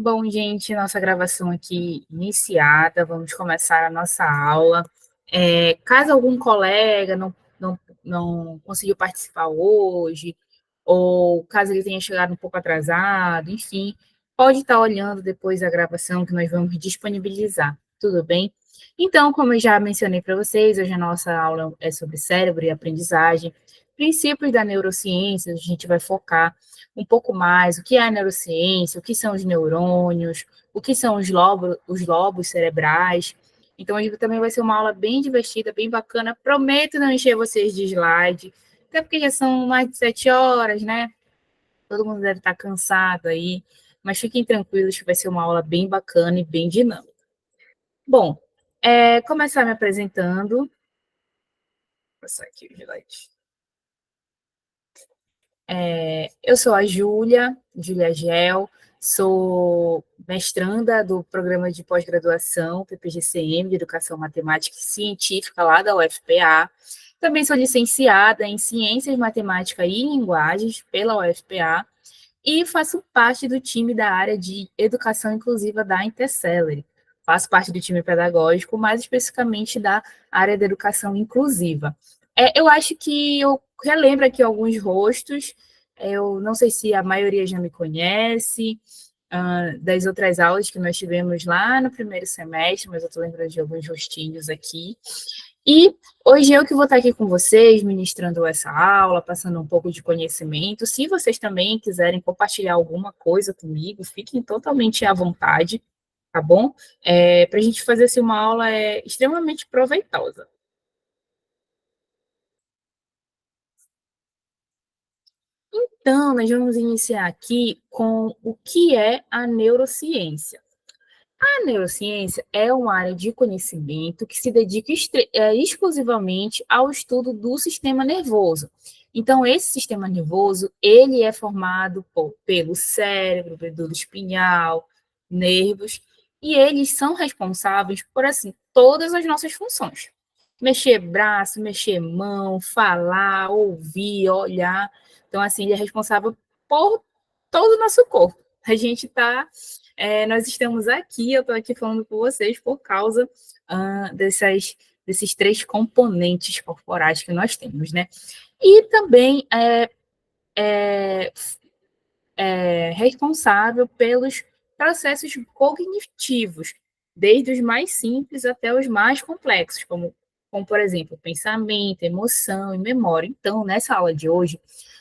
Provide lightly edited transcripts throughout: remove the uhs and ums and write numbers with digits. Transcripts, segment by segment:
Bom, gente, nossa gravação aqui iniciada, vamos começar a nossa aula. Caso algum colega não conseguiu participar hoje, ou caso ele tenha chegado um pouco atrasado, enfim, pode estar olhando depois a gravação que nós vamos disponibilizar, tudo bem? Então, como eu já mencionei para vocês, hoje a nossa aula é sobre cérebro e aprendizagem, princípios da neurociência, a gente vai focar um pouco mais o que é a neurociência, o que são os neurônios, o que são os lobos cerebrais. Então, hoje também vai ser uma aula bem divertida, bem bacana. Prometo não encher vocês de slide, até porque já são mais de 7 horas, né? Todo mundo deve estar cansado aí, mas fiquem tranquilos que vai ser uma aula bem bacana e bem dinâmica. Bom, começar me apresentando. Vou passar aqui o slide. Eu sou a Júlia Gel, sou mestranda do programa de pós-graduação PPGCM de Educação Matemática e Científica lá da UFPA. Também sou licenciada em Ciências, Matemática e Linguagens pela UFPA e faço parte do time da área de Educação Inclusiva da Intercelery. Faço parte do time pedagógico, mais especificamente da área de Educação Inclusiva. Eu acho que eu relembro aqui alguns rostos, eu não sei se a maioria já me conhece, das outras aulas que nós tivemos lá no primeiro semestre, mas eu estou lembrando de alguns rostinhos aqui. E hoje eu que vou estar aqui com vocês, ministrando essa aula, passando um pouco de conhecimento. Se vocês também quiserem compartilhar alguma coisa comigo, fiquem totalmente à vontade, tá bom? Para a gente fazer assim, uma aula extremamente proveitosa. Então, nós vamos iniciar aqui com o que é a neurociência. A neurociência é uma área de conhecimento que se dedica exclusivamente ao estudo do sistema nervoso. Então, esse sistema nervoso, ele é formado pelo cérebro, medula espinhal, nervos, e eles são responsáveis por, assim, todas as nossas funções. Mexer braço, mexer mão, falar, ouvir, olhar. Então, assim, ele é responsável por todo o nosso corpo. A gente está nós estamos aqui, eu estou aqui falando com vocês por causa desses três componentes corporais que nós temos, né? E também é responsável pelos processos cognitivos, desde os mais simples até os mais complexos, como por exemplo, pensamento, emoção e memória. Então, nessa aula de hoje,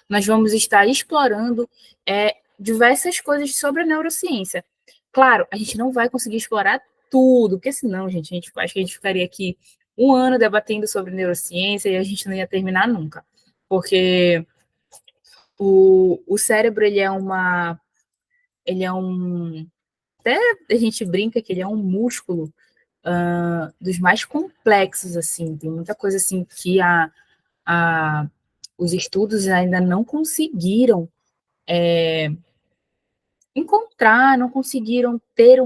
nós vamos estar explorando diversas coisas sobre a neurociência. Claro, a gente não vai conseguir explorar tudo, porque senão, gente, acho que a gente ficaria aqui um ano debatendo sobre neurociência e a gente não ia terminar nunca. Porque o cérebro, ele é um, até a gente brinca que ele é um músculo dos mais complexos, assim, tem muita coisa assim que a, os estudos ainda não conseguiram encontrar, não conseguiram ter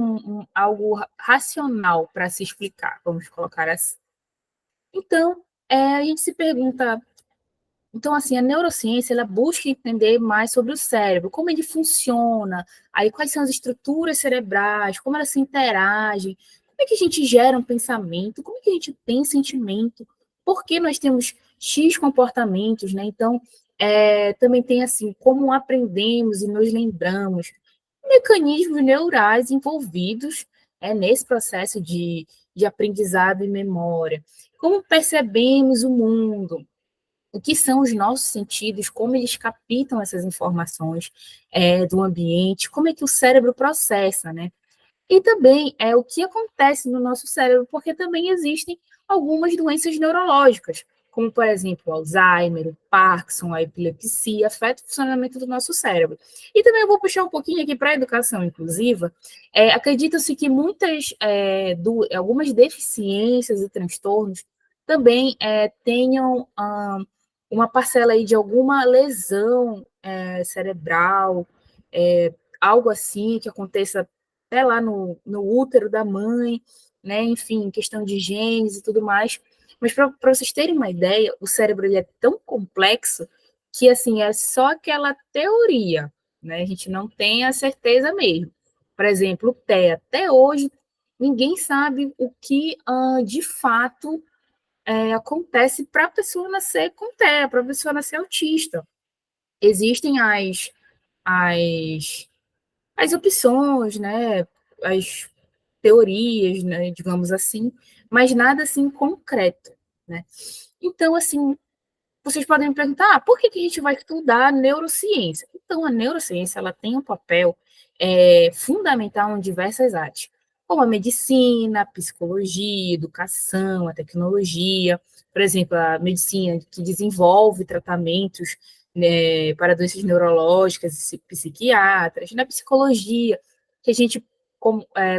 algo racional para se explicar, vamos colocar assim. Então, a gente se pergunta. Então, assim, a neurociência, ela busca entender mais sobre o cérebro, como ele funciona, aí quais são as estruturas cerebrais, como elas se interagem, como é que a gente gera um pensamento, como é que a gente tem sentimento, por que nós temos X comportamentos, né? Então, também tem, assim, como aprendemos e nos lembramos, mecanismos neurais envolvidos nesse processo de aprendizado e memória, como percebemos o mundo, o que são os nossos sentidos, como eles captam essas informações do ambiente, como é que o cérebro processa, né? E também o que acontece no nosso cérebro, porque também existem algumas doenças neurológicas, como, por exemplo, o Alzheimer, o Parkinson, a epilepsia, afeta o funcionamento do nosso cérebro. E também eu vou puxar um pouquinho aqui para a educação inclusiva. Acredita-se que algumas deficiências e transtornos também tenham uma parcela aí de alguma lesão cerebral, algo assim que aconteça até lá no útero da mãe, né? Enfim, questão de genes e tudo mais. Mas para vocês terem uma ideia, o cérebro ele é tão complexo que assim é só aquela teoria, né? A gente não tem a certeza mesmo. Por exemplo, o TEA. Até hoje, ninguém sabe o que de fato acontece para a pessoa nascer com TEA, para a pessoa nascer autista. Existem as, as opções, né, as teorias, né, digamos assim, mas nada assim concreto, né? Então, assim, vocês podem me perguntar, por que a gente vai estudar neurociência? Então, a neurociência ela tem um papel fundamental em diversas áreas, como a medicina, a psicologia, a educação, a tecnologia. Por exemplo, a medicina que desenvolve tratamentos, né, para doenças neurológicas e psiquiátricas, na psicologia, que a gente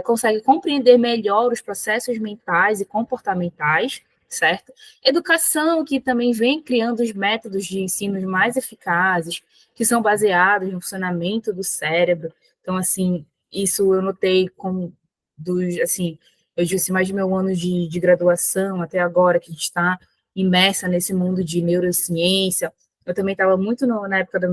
consegue compreender melhor os processos mentais e comportamentais, certo? Educação, que também vem criando os métodos de ensino mais eficazes, que são baseados no funcionamento do cérebro. Então, assim, isso eu notei assim, eu disse mais de meu ano de graduação até agora, que a gente está imersa nesse mundo de neurociência. Eu também estava muito na época da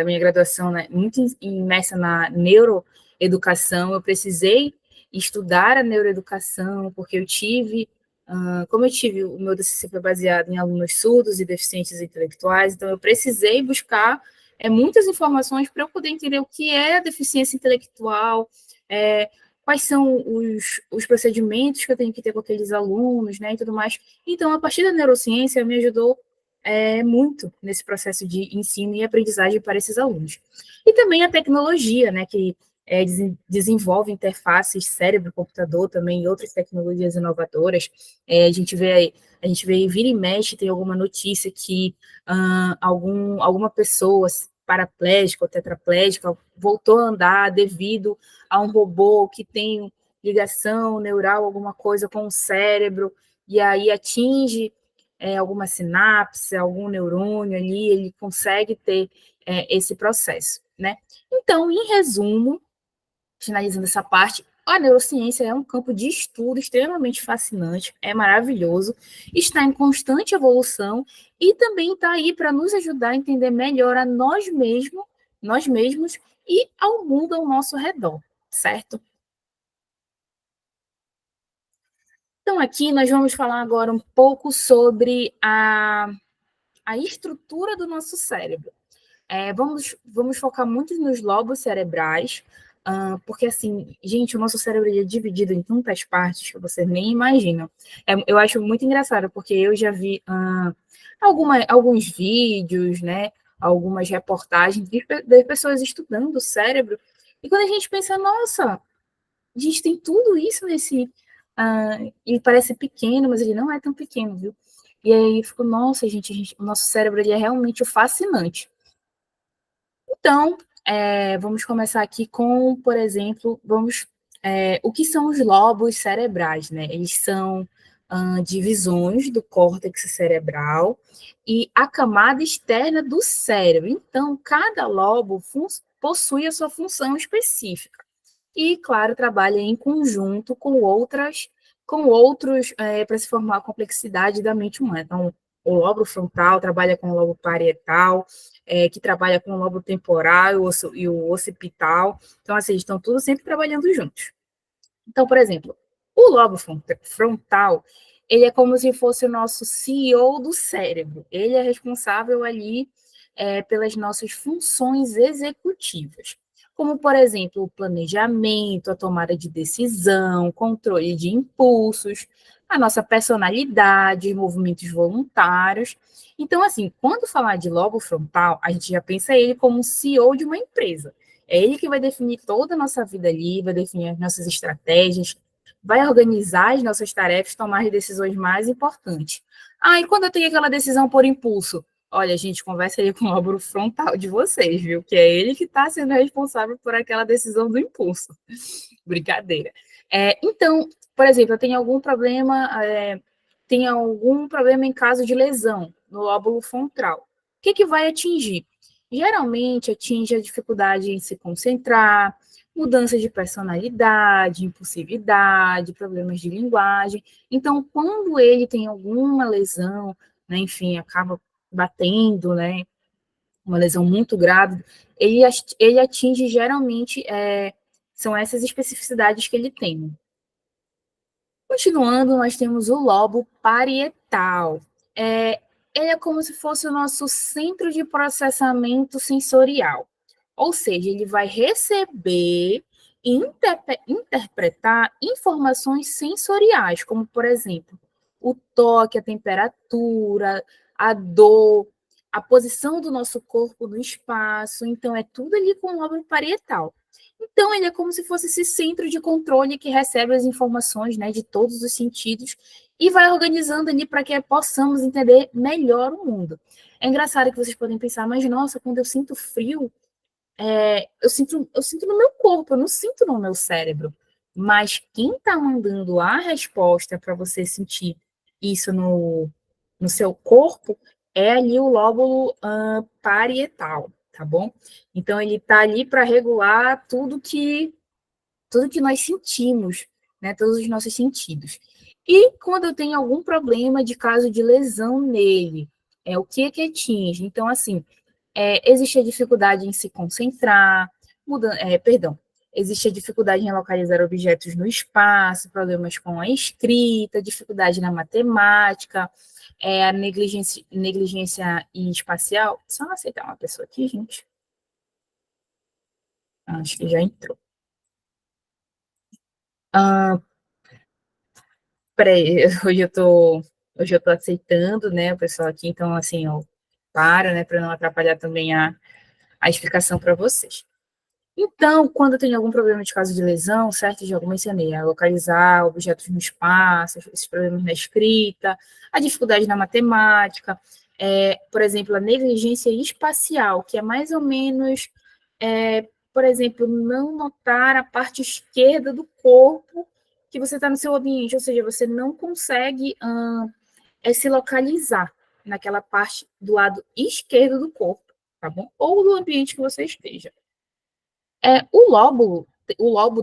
minha graduação, né, muito imersa na neuroeducação. Eu precisei estudar a neuroeducação, porque como eu tive, o meu TCC foi baseado em alunos surdos e deficientes intelectuais, então eu precisei buscar muitas informações para eu poder entender o que é a deficiência intelectual, quais são os procedimentos que eu tenho que ter com aqueles alunos, né, e tudo mais. Então, a partir da neurociência, me ajudou muito nesse processo de ensino e aprendizagem para esses alunos. E também a tecnologia, né, que desenvolve interfaces cérebro-computador também e outras tecnologias inovadoras. A gente vê vira e mexe, tem alguma notícia que alguma pessoa paraplégica ou tetraplégica voltou a andar devido a um robô que tem ligação neural, alguma coisa com o cérebro, e aí atinge alguma sinapse, algum neurônio ali, ele consegue ter esse processo, né? Então, em resumo, finalizando essa parte, a neurociência é um campo de estudo extremamente fascinante, é maravilhoso, está em constante evolução e também está aí para nos ajudar a entender melhor a nós mesmos e ao mundo ao nosso redor, certo? Então, aqui nós vamos falar agora um pouco sobre a estrutura do nosso cérebro. Vamos focar muito nos lobos cerebrais, porque, assim, gente, o nosso cérebro é dividido em tantas partes que vocês nem imaginam. Eu acho muito engraçado, porque eu já vi alguns vídeos, né, algumas reportagens de pessoas estudando o cérebro, e quando a gente pensa, nossa, a gente tem tudo isso nesse. E parece pequeno, mas ele não é tão pequeno, viu? E aí eu fico, nossa, o nosso cérebro ele é realmente fascinante. Então, vamos começar aqui com, por exemplo, o que são os lobos cerebrais, né? Eles são divisões do córtex cerebral e a camada externa do cérebro. Então, cada lobo possui a sua função específica e, claro, trabalha em conjunto com outros para se formar a complexidade da mente humana. Então, o lobo frontal trabalha com o lobo parietal, que trabalha com o lobo temporal e o occipital. Então, assim, estão todos sempre trabalhando juntos. Então, por exemplo, o lobo frontal, ele é como se fosse o nosso CEO do cérebro. Ele é responsável ali pelas nossas funções executivas, como, por exemplo, o planejamento, a tomada de decisão, controle de impulsos, a nossa personalidade, movimentos voluntários. Então, assim, quando falar de lobo frontal, a gente já pensa ele como um CEO de uma empresa. É ele que vai definir toda a nossa vida ali, vai definir as nossas estratégias, vai organizar as nossas tarefas, tomar as decisões mais importantes. E quando eu tenho aquela decisão por impulso? Olha, gente, conversa aí com o lóbulo frontal de vocês, viu? Que é ele que está sendo responsável por aquela decisão do impulso. Brincadeira. Então, por exemplo, eu tenho algum problema em caso de lesão no lóbulo frontal. O que vai atingir? Geralmente atinge a dificuldade em se concentrar, mudança de personalidade, impulsividade, problemas de linguagem. Então, quando ele tem alguma lesão, né, enfim, acaba batendo, né, uma lesão muito grave, ele atinge geralmente, são essas especificidades que ele tem. Continuando, nós temos o lobo parietal. Ele é como se fosse o nosso centro de processamento sensorial. Ou seja, ele vai receber e interpretar informações sensoriais, como, por exemplo, o toque, a temperatura, a dor, a posição do nosso corpo no espaço. Então, é tudo ali com o lobo parietal. Então, ele é como se fosse esse centro de controle que recebe as informações, né, de todos os sentidos e vai organizando ali para que possamos entender melhor o mundo. É engraçado que vocês podem pensar, mas nossa, quando eu sinto frio, eu sinto no meu corpo, eu não sinto no meu cérebro. Mas quem está mandando a resposta para você sentir isso no seu corpo é ali o lóbulo parietal, tá bom? Então, ele está ali para regular tudo que nós sentimos, né? Todos os nossos sentidos. E quando eu tenho algum problema de caso de lesão nele, o que atinge? Então, assim, existe a dificuldade em se concentrar, existe a dificuldade em localizar objetos no espaço, problemas com a escrita, dificuldade na matemática, a negligência espacial. Só aceitar uma pessoa aqui, gente. Acho que já entrou. Ah, peraí, hoje eu tô aceitando, né, o pessoal aqui, então, assim, eu paro, né, para não atrapalhar também a explicação para vocês. Então, quando eu tenho algum problema de caso de lesão, certo? Já mencionei, localizar objetos no espaço, esses problemas na escrita, a dificuldade na matemática, por exemplo, a negligência espacial, que é mais ou menos, por exemplo, não notar a parte esquerda do corpo que você está no seu ambiente, ou seja, você não consegue se localizar naquela parte do lado esquerdo do corpo, tá bom? Ou do ambiente que você esteja. O lobo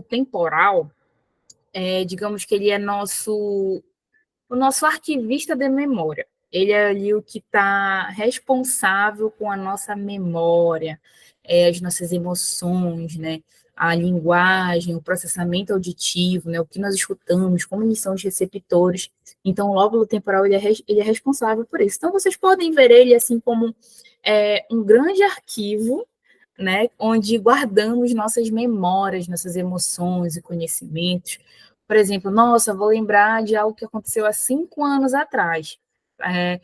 temporal, digamos que ele é o nosso arquivista de memória. Ele é ali o que está responsável com a nossa memória, as nossas emoções, né? A linguagem, o processamento auditivo, né? O que nós escutamos, como eles são os receptores. Então, o lóbulo temporal ele é responsável por isso. Então, vocês podem ver ele assim como um grande arquivo, né, onde guardamos nossas memórias, nossas emoções e conhecimentos. Por exemplo, nossa, vou lembrar de algo que aconteceu há 5 anos atrás. É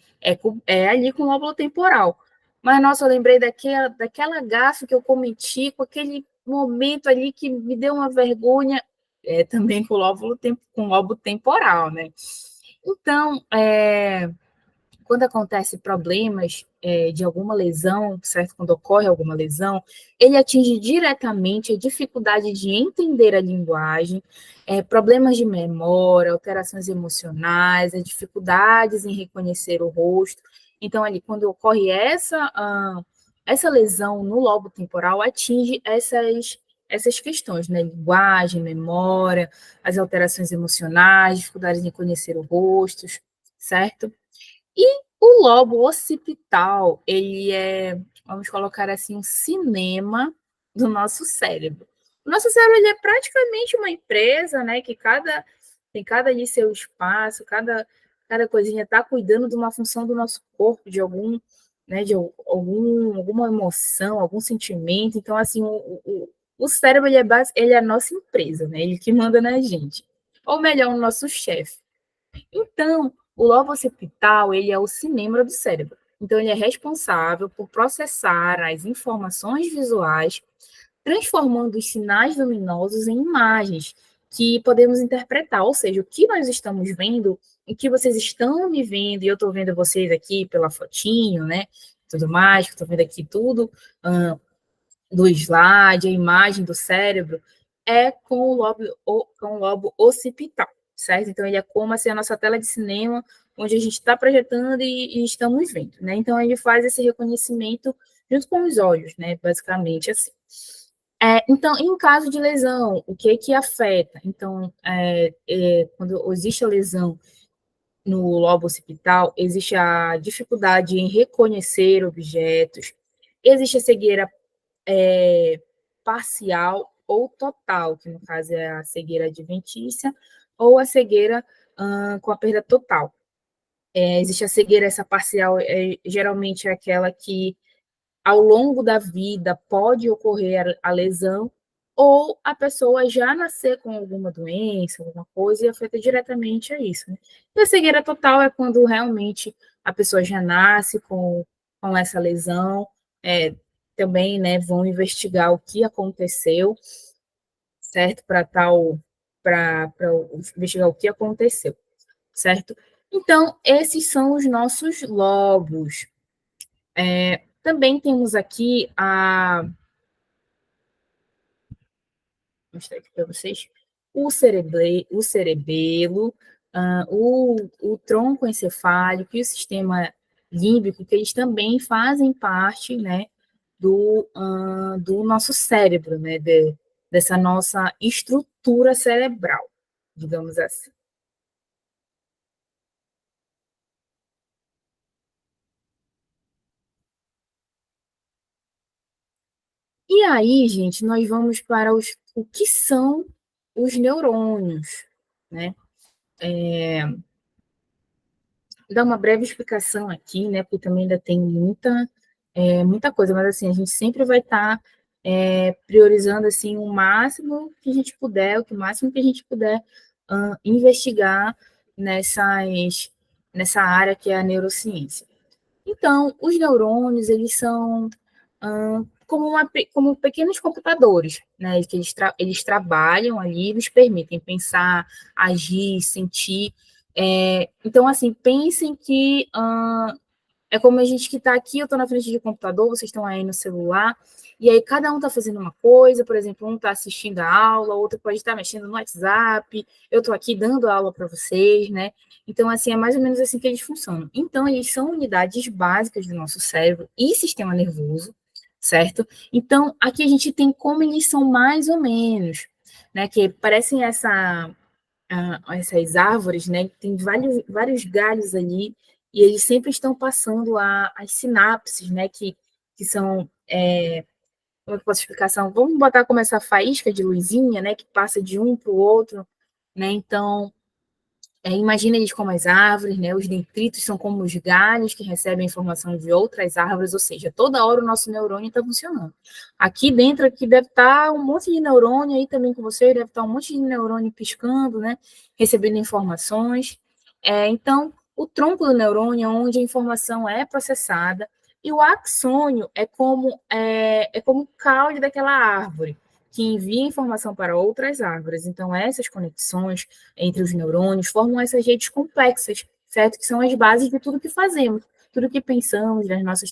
ali com o lóbulo temporal. Mas, nossa, eu lembrei daquela gafe que eu cometi, com aquele momento ali que me deu uma vergonha, também com o lóbulo temporal, né? Então, quando acontece problemas de alguma lesão, certo? Quando ocorre alguma lesão, ele atinge diretamente a dificuldade de entender a linguagem, problemas de memória, alterações emocionais, as dificuldades em reconhecer o rosto. Então, ali, quando ocorre essa lesão no lobo temporal, atinge essas questões, né? Linguagem, memória, as alterações emocionais, dificuldades em conhecer o rosto, certo? E o lobo occipital, ele vamos colocar assim, um cinema do nosso cérebro. O nosso cérebro ele é praticamente uma empresa, né, que tem cada ali seu espaço, cada coisinha está cuidando de uma função do nosso corpo, de né, de alguma emoção, algum sentimento. Então, assim, o cérebro ele é a nossa empresa, né, ele que manda na gente. Ou melhor, o nosso chefe. Então, o lobo occipital, ele é o cinema do cérebro. Então, ele é responsável por processar as informações visuais, transformando os sinais luminosos em imagens que podemos interpretar. Ou seja, o que nós estamos vendo, o que vocês estão me vendo, e eu estou vendo vocês aqui pela fotinho, né? Tudo mais, estou vendo aqui tudo, do slide, a imagem do cérebro, com o lobo occipital, certo? Então, ele é como assim, a nossa tela de cinema, onde a gente está projetando e estamos vendo, né? Então, ele faz esse reconhecimento junto com os olhos, né? Basicamente assim. Então, em caso de lesão, o que afeta? Então, quando existe a lesão no lobo occipital, existe a dificuldade em reconhecer objetos, Existe a cegueira parcial ou total, que no caso é a cegueira adventícia, ou a cegueira com a perda total. Existe a cegueira, essa parcial, geralmente é aquela que ao longo da vida pode ocorrer a lesão, ou a pessoa já nascer com alguma doença, alguma coisa, e afeta diretamente a isso. Né? E a cegueira total é quando realmente a pessoa já nasce com essa lesão, também, né, vão investigar o que aconteceu, certo? Para investigar o que aconteceu, certo? Então, esses são os nossos lobos. Também temos aqui vou mostrar aqui para vocês, o cerebelo, o tronco encefálico e o sistema límbico, que eles também fazem parte, né, do nosso cérebro, né, dessa nossa estrutura cerebral, digamos assim. E aí, gente, nós vamos para o que são os neurônios, né? Dar uma breve explicação aqui, né? Porque também ainda tem muita coisa, mas assim, a gente sempre vai estar priorizando assim o máximo que a gente puder, o máximo que a gente puder investigar nessa área que é a neurociência. Então, os neurônios, eles são como pequenos computadores, né? Que eles trabalham ali, nos permitem pensar, agir, sentir. Então, assim, pensem que é como a gente que está aqui, eu estou na frente do computador, vocês estão aí no celular, e aí cada um está fazendo uma coisa, por exemplo, um está assistindo a aula, outro pode estar mexendo no WhatsApp, eu estou aqui dando aula para vocês, né? Então, assim, é mais ou menos assim que eles funcionam. Então, eles são unidades básicas do nosso cérebro e sistema nervoso, certo? Então, aqui a gente tem como eles são mais ou menos, né? Que parecem essas árvores, né? Tem vários galhos ali, e eles sempre estão passando as sinapses, né? Que são. Como é que eu posso explicar? Vamos botar como essa faísca de luzinha, né? Que passa de um para o outro, né? Então, imagina eles como as árvores, né? Os detritos são como os galhos que recebem informação de outras árvores, ou seja, toda hora o nosso neurônio está funcionando. Aqui dentro aqui deve estar um monte de neurônio, aí também com você deve estar um monte de neurônio piscando, né? Recebendo informações. Então, o tronco do neurônio é onde a informação é processada, e o axônio é como o caule daquela árvore, que envia informação para outras árvores. Então, essas conexões entre os neurônios formam essas redes complexas, certo? Que são as bases de tudo que fazemos, tudo que pensamos, das nossas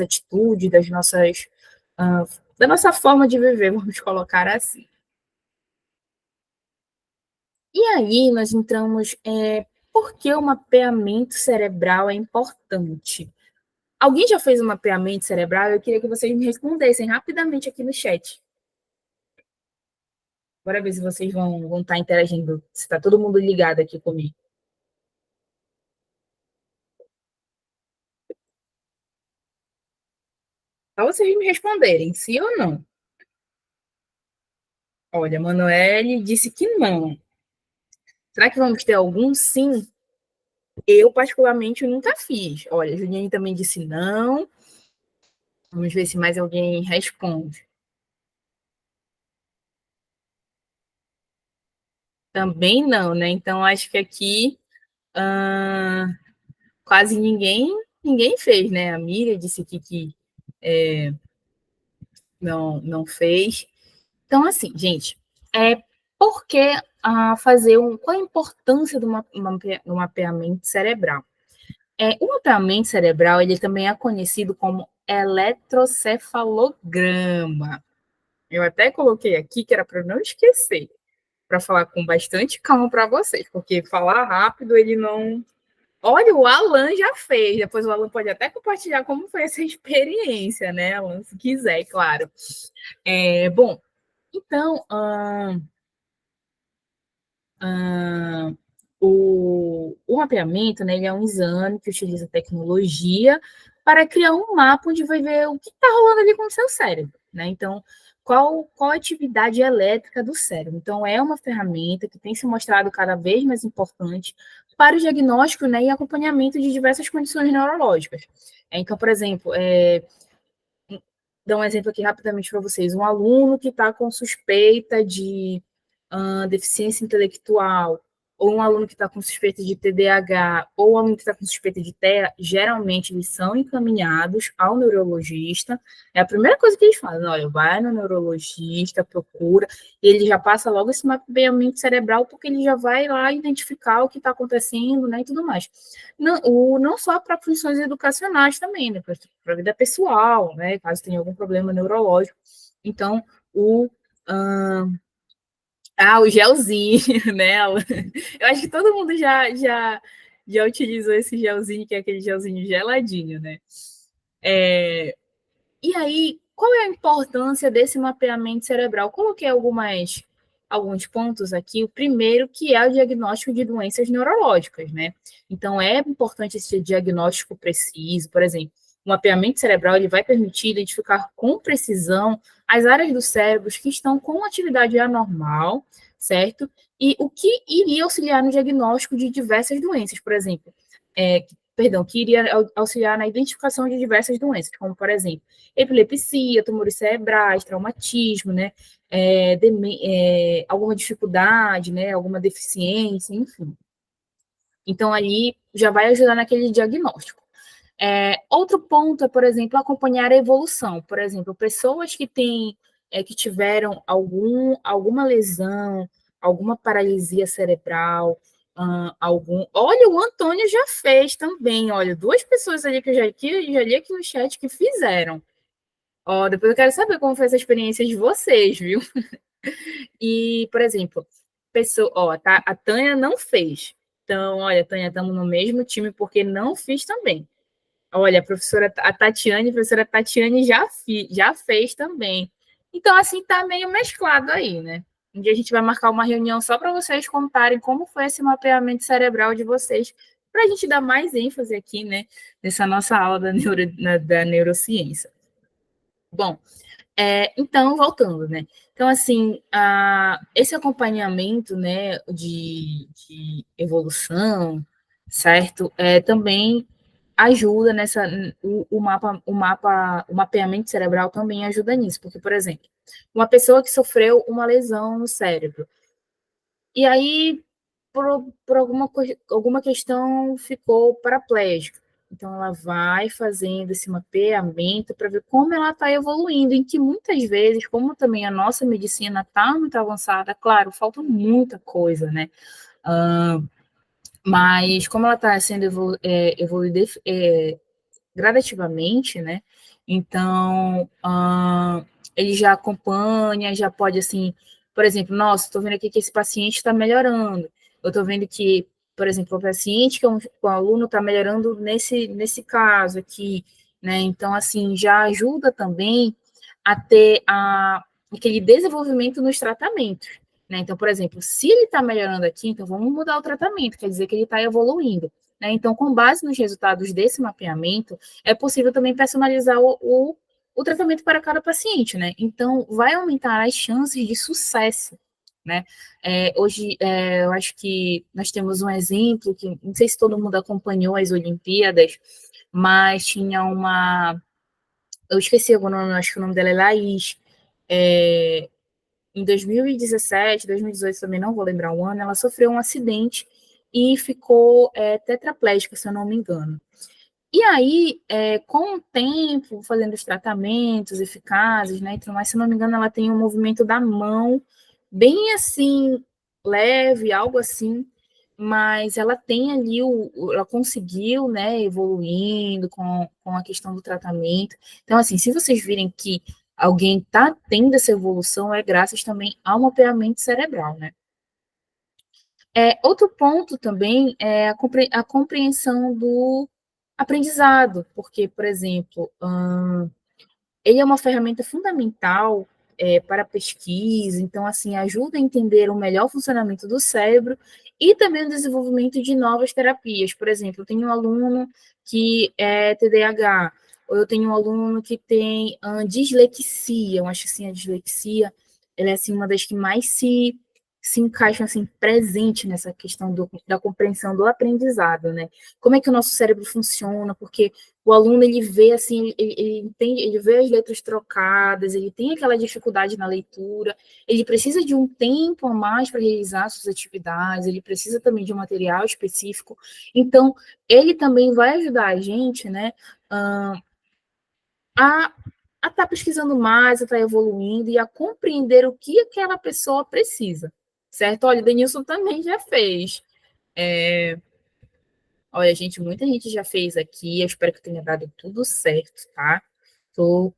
atitudes, da nossa forma de viver, vamos colocar assim. E aí nós entramos, por que o mapeamento cerebral é importante? Alguém já fez um mapeamento cerebral? Eu queria que vocês me respondessem rapidamente aqui no chat. Bora ver se vocês vão estar interagindo, se está todo mundo ligado aqui comigo. Só vocês me responderem, sim ou não. Olha, Manoel disse que não. Será que vamos ter algum sim? Eu, particularmente, nunca fiz. Olha, Juliane também disse não. Vamos ver se mais alguém responde. Também não, né? Então, acho que aqui quase ninguém fez, né? A Miriam disse aqui que não fez. Então, assim, gente, por que qual a importância do mapeamento cerebral? O mapeamento cerebral ele também é conhecido como eletrocefalograma. Eu até coloquei aqui que era para não esquecer, para falar com bastante calma para vocês, porque falar rápido ele não. Olha, o Alan já fez, depois o Alan pode até compartilhar como foi essa experiência, né, Alan, se quiser, claro. Bom, então, o mapeamento, né, ele é um exame que utiliza tecnologia para criar um mapa onde vai ver o que está rolando ali com o seu cérebro, né? Então, qual a atividade elétrica do cérebro? Então, é uma ferramenta que tem se mostrado cada vez mais importante para o diagnóstico, né, e acompanhamento de diversas condições neurológicas. Então, por exemplo, dar um exemplo aqui rapidamente para vocês. Um aluno que está com suspeita de deficiência intelectual, ou um aluno que está com suspeita de TDAH, ou um aluno que está com suspeita de TEA, geralmente eles são encaminhados ao neurologista. É a primeira coisa que eles fazem, olha, vai no neurologista, procura, e ele já passa logo esse mapeamento cerebral, porque ele já vai lá identificar o que está acontecendo, né, e tudo mais. Não só para funções educacionais também, né, para a vida pessoal, né, caso tenha algum problema neurológico. Então, o gelzinho, né? Eu acho que todo mundo já utilizou esse gelzinho, que é aquele gelzinho geladinho, né? E aí, qual é a importância desse mapeamento cerebral? Coloquei alguns pontos aqui. O primeiro, que é o diagnóstico de doenças neurológicas, né? Então, é importante esse diagnóstico preciso. Por exemplo, o mapeamento cerebral ele vai permitir identificar com precisão as áreas do cérebro que estão com atividade anormal, certo? E o que iria auxiliar no diagnóstico de diversas doenças, por exemplo, que iria auxiliar na identificação de diversas doenças, como, por exemplo, epilepsia, tumores cerebrais, traumatismo, né? Alguma dificuldade, né? Alguma deficiência, enfim. Então, aí já vai ajudar naquele diagnóstico. Outro ponto é, por exemplo, acompanhar a evolução. Por exemplo, pessoas que tiveram alguma lesão, alguma paralisia cerebral, Olha, o Antônio já fez também. Olha, duas pessoas ali que eu já li aqui no chat que fizeram. Ó, depois eu quero saber como foi essa experiência de vocês, viu? E, por exemplo, a Tânia não fez. Então, olha, Tânia, estamos no mesmo time porque não fiz também. Olha, a professora Tatiane já fez também. Então, assim, tá meio mesclado aí, né? Um dia a gente vai marcar uma reunião só para vocês contarem como foi esse mapeamento cerebral de vocês, para a gente dar mais ênfase aqui, né, nessa nossa aula da neurociência. Bom, então, voltando, né? Então, assim, esse acompanhamento, né, de evolução, certo? Também ajuda nessa. O mapeamento cerebral também ajuda nisso, porque, por exemplo, uma pessoa que sofreu uma lesão no cérebro, e aí, por alguma questão, ficou paraplégica. Então, ela vai fazendo esse mapeamento para ver como ela está evoluindo, em que muitas vezes, como também a nossa medicina está muito avançada, claro, falta muita coisa, né? Mas como ela está sendo evoluída gradativamente, né? Então, ele já acompanha, já pode, assim, por exemplo, nossa, estou vendo aqui que esse paciente está melhorando. Eu estou vendo que, por exemplo, o paciente que o aluno está melhorando nesse caso aqui, né? Então, assim, já ajuda também a ter aquele desenvolvimento nos tratamentos, né? Então, por exemplo, se ele está melhorando aqui, então vamos mudar o tratamento, quer dizer que ele está evoluindo. Né? Então, com base nos resultados desse mapeamento, é possível também personalizar o tratamento para cada paciente, né? Então, vai aumentar as chances de sucesso, né? Hoje, eu acho que nós temos um exemplo que, não sei se todo mundo acompanhou as Olimpíadas, mas tinha eu esqueci o nome, acho que o nome dela é Laís, em 2017, 2018, também não vou lembrar o ano, ela sofreu um acidente e ficou tetraplégica, se eu não me engano. E aí, com o tempo, fazendo os tratamentos eficazes, né, então, mas, se não me engano, ela tem um movimento da mão bem assim, leve, algo assim, mas ela tem ali, ela conseguiu, né, evoluindo com a questão do tratamento. Então, assim, se vocês virem que alguém está tendo essa evolução, é graças também ao mapeamento cerebral, né? Outro ponto também é a compreensão do aprendizado, porque, por exemplo, ele é uma ferramenta fundamental para pesquisa, então, assim, ajuda a entender o melhor funcionamento do cérebro e também o desenvolvimento de novas terapias. Por exemplo, eu tenho um aluno que é TDAH, ou eu tenho um aluno que tem dislexia, eu acho que assim, a dislexia, ela é assim, uma das que mais se encaixam assim, presente nessa questão da compreensão do aprendizado, né? Como é que o nosso cérebro funciona, porque o aluno, ele vê assim, ele entende, ele vê as letras trocadas, ele tem aquela dificuldade na leitura, ele precisa de um tempo a mais para realizar suas atividades, ele precisa também de um material específico, então, ele também vai ajudar a gente, né, a estar pesquisando mais, a estar evoluindo e a compreender o que aquela pessoa precisa, certo? Olha, o Denilson também já fez. Olha, gente, muita gente já fez aqui, eu espero que tenha dado tudo certo, tá? Tô,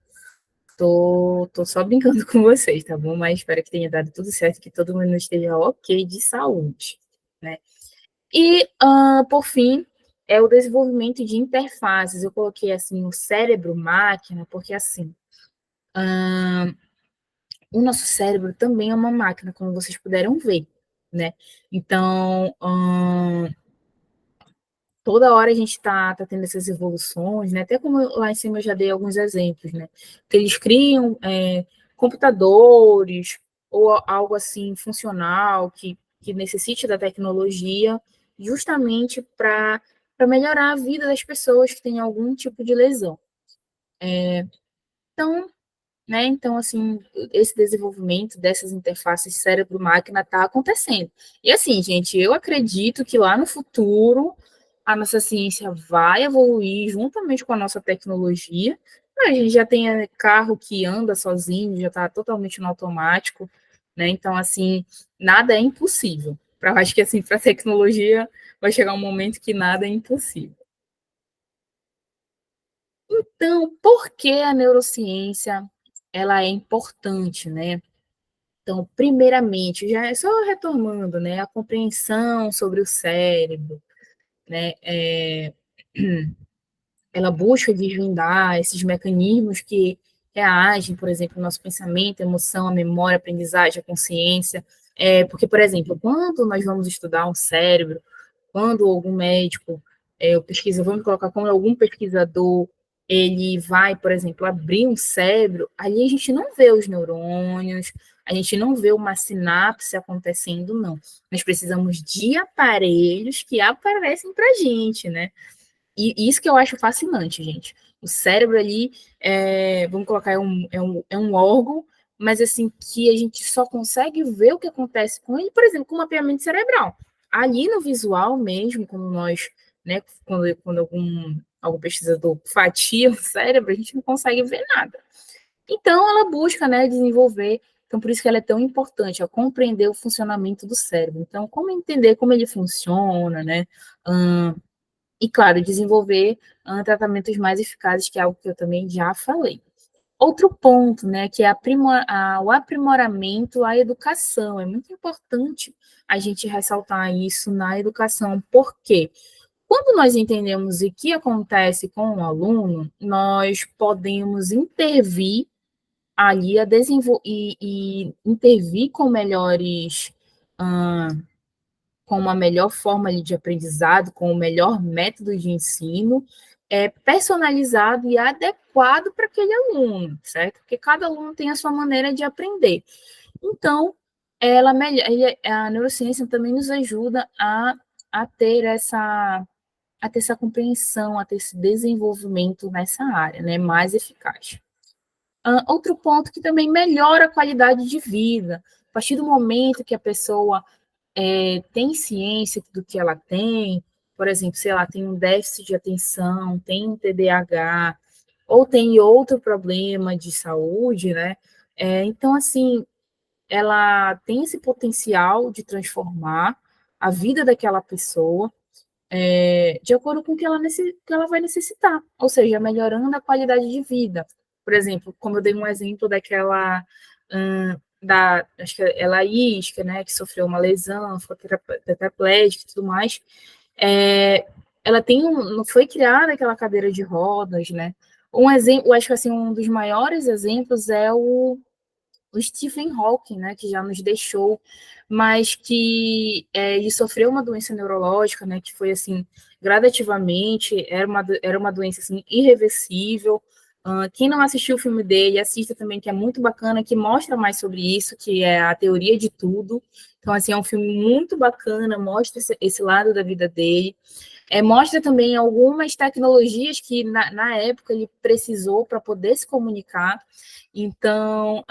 tô só brincando com vocês, tá bom? Mas espero que tenha dado tudo certo, que todo mundo esteja ok de saúde, né? E, por fim, é o desenvolvimento de interfaces. Eu coloquei, assim, o cérebro-máquina, porque, assim, o nosso cérebro também é uma máquina, como vocês puderam ver, né? Então, toda hora a gente está tendo essas evoluções, né? Até como lá em cima eu já dei alguns exemplos, né? Que eles criam computadores ou algo assim funcional que necessite da tecnologia justamente para melhorar a vida das pessoas que têm algum tipo de lesão. Então, né? Então, assim, esse desenvolvimento dessas interfaces cérebro-máquina está acontecendo. E assim, gente, eu acredito que lá no futuro a nossa ciência vai evoluir juntamente com a nossa tecnologia. A gente já tem carro que anda sozinho, já está totalmente no automático, né? Então, assim, nada é impossível. Acho que assim, para a tecnologia vai chegar um momento que nada é impossível. Então, por que a neurociência ela é importante, né? Então, primeiramente, já é só retomando, né, a compreensão sobre o cérebro, né, ela busca desvendar esses mecanismos que reagem, por exemplo, o nosso pensamento, a emoção, a memória, a aprendizagem, a consciência, porque, por exemplo, quando nós vamos estudar um cérebro, quando algum médico, vamos colocar como algum pesquisador, ele vai, por exemplo, abrir um cérebro, ali a gente não vê os neurônios, a gente não vê uma sinapse acontecendo, não. Nós precisamos de aparelhos que aparecem para a gente, né? E isso que eu acho fascinante, gente. O cérebro ali, vamos colocar, é um órgão, mas assim, que a gente só consegue ver o que acontece com ele, por exemplo, com o mapeamento cerebral. Ali no visual mesmo, quando nós, né, quando algum pesquisador fatia o cérebro, a gente não consegue ver nada. Então, ela busca, né, desenvolver, então por isso que ela é tão importante, a compreender o funcionamento do cérebro. Então, como entender como ele funciona, né, e, claro, desenvolver tratamentos mais eficazes, que é algo que eu também já falei. Outro ponto, né, que é o aprimoramento à educação. É muito importante a gente ressaltar isso na educação, porque quando nós entendemos o que acontece com o aluno, nós podemos intervir ali e intervir com melhores com uma melhor forma de aprendizado, com o melhor método de ensino, personalizado e adequado para aquele aluno, certo? Porque cada aluno tem a sua maneira de aprender. Então, a neurociência também nos ajuda a ter essa compreensão, a ter esse desenvolvimento nessa área, né, mais eficaz. Outro ponto que também melhora a qualidade de vida. A partir do momento que a pessoa tem ciência do que ela tem, por exemplo, se ela tem um déficit de atenção, tem um TDAH, ou tem outro problema de saúde, né? Então, assim, ela tem esse potencial de transformar a vida daquela pessoa de acordo com o que que ela vai necessitar, ou seja, melhorando a qualidade de vida. Por exemplo, como eu dei um exemplo daquela acho que ela isca, né, que sofreu uma lesão, ficou tetraplégica e tudo mais, ela não foi criada aquela cadeira de rodas, né? Um exemplo, acho que assim, um dos maiores exemplos é o o Stephen Hawking, né, que já nos deixou, mas que ele sofreu uma doença neurológica, né, que foi assim gradativamente, era uma doença assim irreversível. Quem não assistiu o filme dele, assista também, que é muito bacana, que mostra mais sobre isso, que é a teoria de tudo. Então, assim, é um filme muito bacana, mostra esse lado da vida dele. Mostra também algumas tecnologias que, na época, ele precisou para poder se comunicar. Então,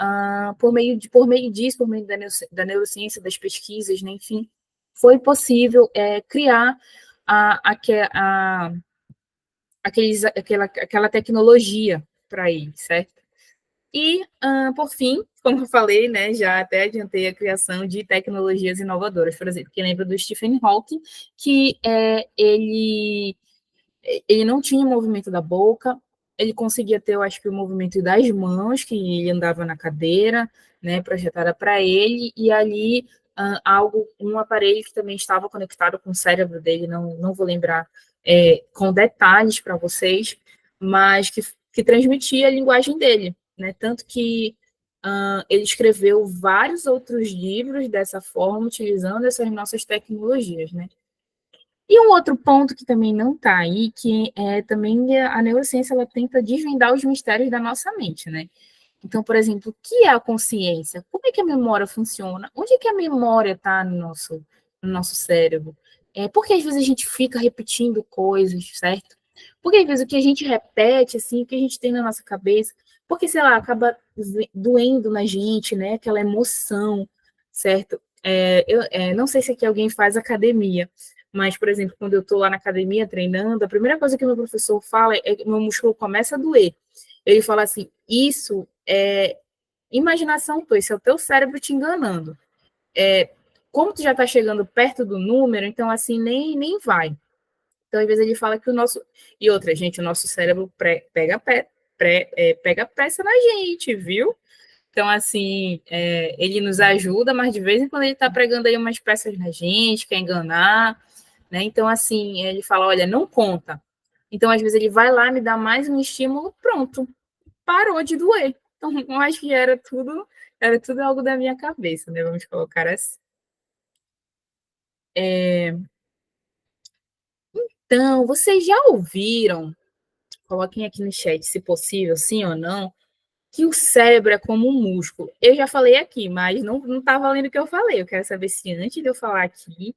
por meio disso, por meio da neurociência, das pesquisas, né, enfim, foi possível criar a, aquela tecnologia para ele, certo? E, por fim, como eu falei, né, já até adiantei a criação de tecnologias inovadoras, por exemplo, que lembra do Stephen Hawking, que ele não tinha o movimento da boca, ele conseguia ter, eu acho que, o movimento das mãos, que ele andava na cadeira, né, projetada para ele, e ali um aparelho que também estava conectado com o cérebro dele, não vou lembrar com detalhes para vocês, mas que transmitia a linguagem dele, né, tanto que ele escreveu vários outros livros dessa forma, utilizando essas nossas tecnologias, né. E um outro ponto que também não está aí, que é também a neurociência, ela tenta desvendar os mistérios da nossa mente, né? Então, por exemplo, o que é a consciência? Como é que a memória funciona? Onde é que a memória está no nosso cérebro? Por que às vezes a gente fica repetindo coisas, certo? Porque às vezes o que a gente repete, assim, o que a gente tem na nossa cabeça, porque, sei lá, acaba doendo na gente, né? Aquela emoção, certo? Eu não sei se aqui alguém faz academia, mas, por exemplo, quando eu estou lá na academia treinando, a primeira coisa que o meu professor fala é que meu músculo começa a doer. Ele fala assim, isso é imaginação tua, isso é o teu cérebro te enganando. Como tu já está chegando perto do número, então assim, nem vai. Então, às vezes ele fala que o nosso... E outra, gente, o nosso cérebro pega peça na gente, viu? Então, assim, ele nos ajuda, mas de vez em quando ele está pregando aí umas peças na gente, quer enganar, né? Então, assim, ele fala, olha, não conta. Então, às vezes ele vai lá, me dá mais um estímulo, pronto, parou de doer. Então, eu acho que era tudo algo da minha cabeça, né? Vamos colocar assim. Então, vocês já ouviram, coloquem aqui no chat, se possível, sim ou não, que o cérebro é como um músculo. Eu já falei aqui, mas não tá valendo o que eu falei. Eu quero saber se antes de eu falar aqui,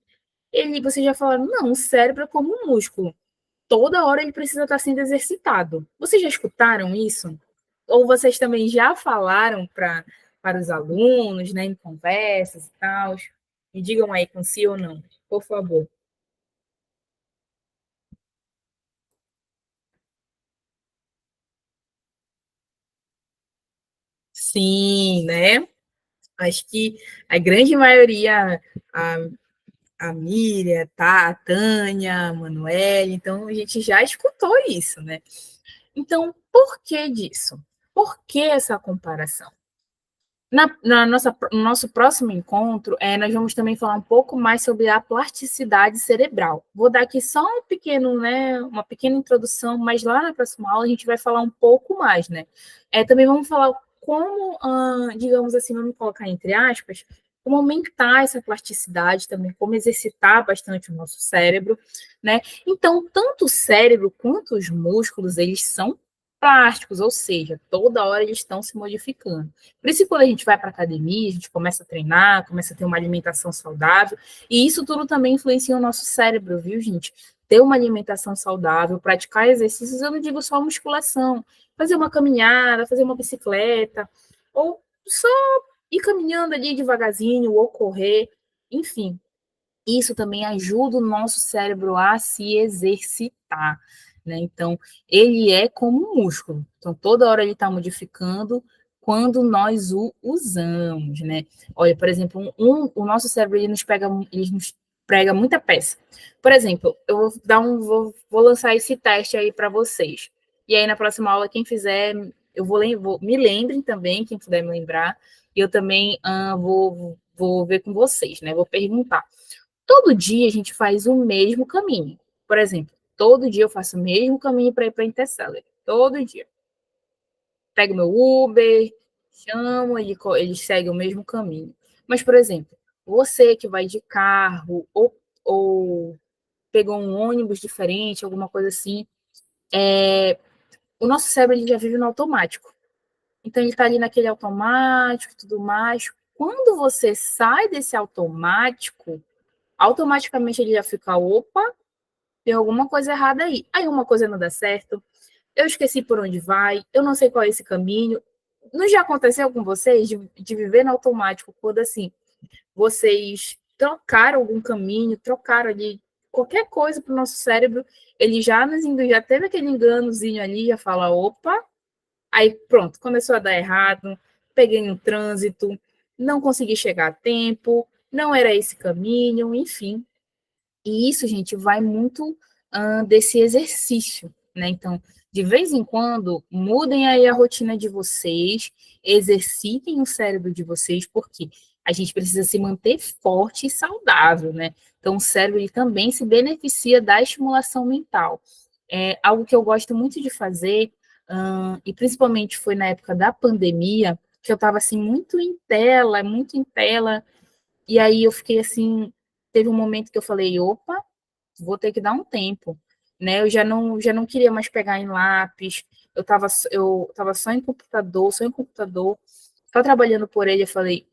vocês já falaram, não, o cérebro é como um músculo. Toda hora ele precisa estar sendo exercitado. Vocês já escutaram isso? Ou vocês também já falaram para os alunos, né, em conversas e tal? Me digam aí com sim ou não, por favor. Sim, né? Acho que a grande maioria, a, a Miriam, a Tânia, a Manuela, então a gente já escutou isso, né? Então, por que disso? Por que essa comparação? No nosso próximo encontro, nós vamos também falar um pouco mais sobre a plasticidade cerebral. Vou dar aqui só um pequeno, né, uma pequena introdução, mas lá na próxima aula a gente vai falar um pouco mais, né? Também vamos falar como, digamos assim, vamos colocar entre aspas, como aumentar essa plasticidade também, como exercitar bastante o nosso cérebro, né? Então, tanto o cérebro quanto os músculos, eles são plásticos, ou seja, toda hora eles estão se modificando. Por isso que quando a gente vai para a academia, a gente começa a treinar, começa a ter uma alimentação saudável, e isso tudo também influencia o nosso cérebro, viu, gente? Ter uma alimentação saudável, praticar exercícios, eu não digo só musculação, fazer uma caminhada, fazer uma bicicleta, ou só ir caminhando ali devagarzinho, ou correr, enfim, isso também ajuda o nosso cérebro a se exercitar, né? Então, ele é como um músculo. Então, toda hora ele está modificando quando nós o usamos, né? Olha, por exemplo, o nosso cérebro ele nos prega muita peça. Por exemplo, eu vou lançar esse teste aí para vocês. E aí na próxima aula, quem fizer, me lembrem também, quem puder me lembrar. E eu também vou ver com vocês, né? Vou perguntar. Todo dia a gente faz o mesmo caminho. Por exemplo, todo dia eu faço o mesmo caminho para ir para a Interseller. Todo dia. Pego meu Uber, chamam, eles seguem o mesmo caminho. Mas, por exemplo, você que vai de carro ou pegou um ônibus diferente, alguma coisa assim, o nosso cérebro ele já vive no automático. Então, ele está ali naquele automático e tudo mais. Quando você sai desse automático, automaticamente ele já fica, opa, tem alguma coisa errada aí. Aí uma coisa não dá certo, eu esqueci por onde vai, eu não sei qual é esse caminho. Não já aconteceu com vocês de viver no automático, quando assim, vocês trocaram algum caminho, trocaram ali qualquer coisa para o nosso cérebro, ele já nos já teve aquele enganozinho ali, já fala, opa, aí pronto, começou a dar errado, peguei um trânsito, não consegui chegar a tempo, não era esse caminho, enfim. E isso, gente, vai muito desse exercício, né? Então, de vez em quando, mudem aí a rotina de vocês, exercitem o cérebro de vocês, porque a gente precisa se manter forte e saudável, né? Então, o cérebro ele também se beneficia da estimulação mental. É algo que eu gosto muito de fazer, e principalmente foi na época da pandemia, que eu estava assim, muito em tela, e aí eu fiquei assim, teve um momento que eu falei, opa, vou ter que dar um tempo, né? Eu já não queria mais pegar em lápis, eu tava só em computador, só trabalhando por ele, eu falei,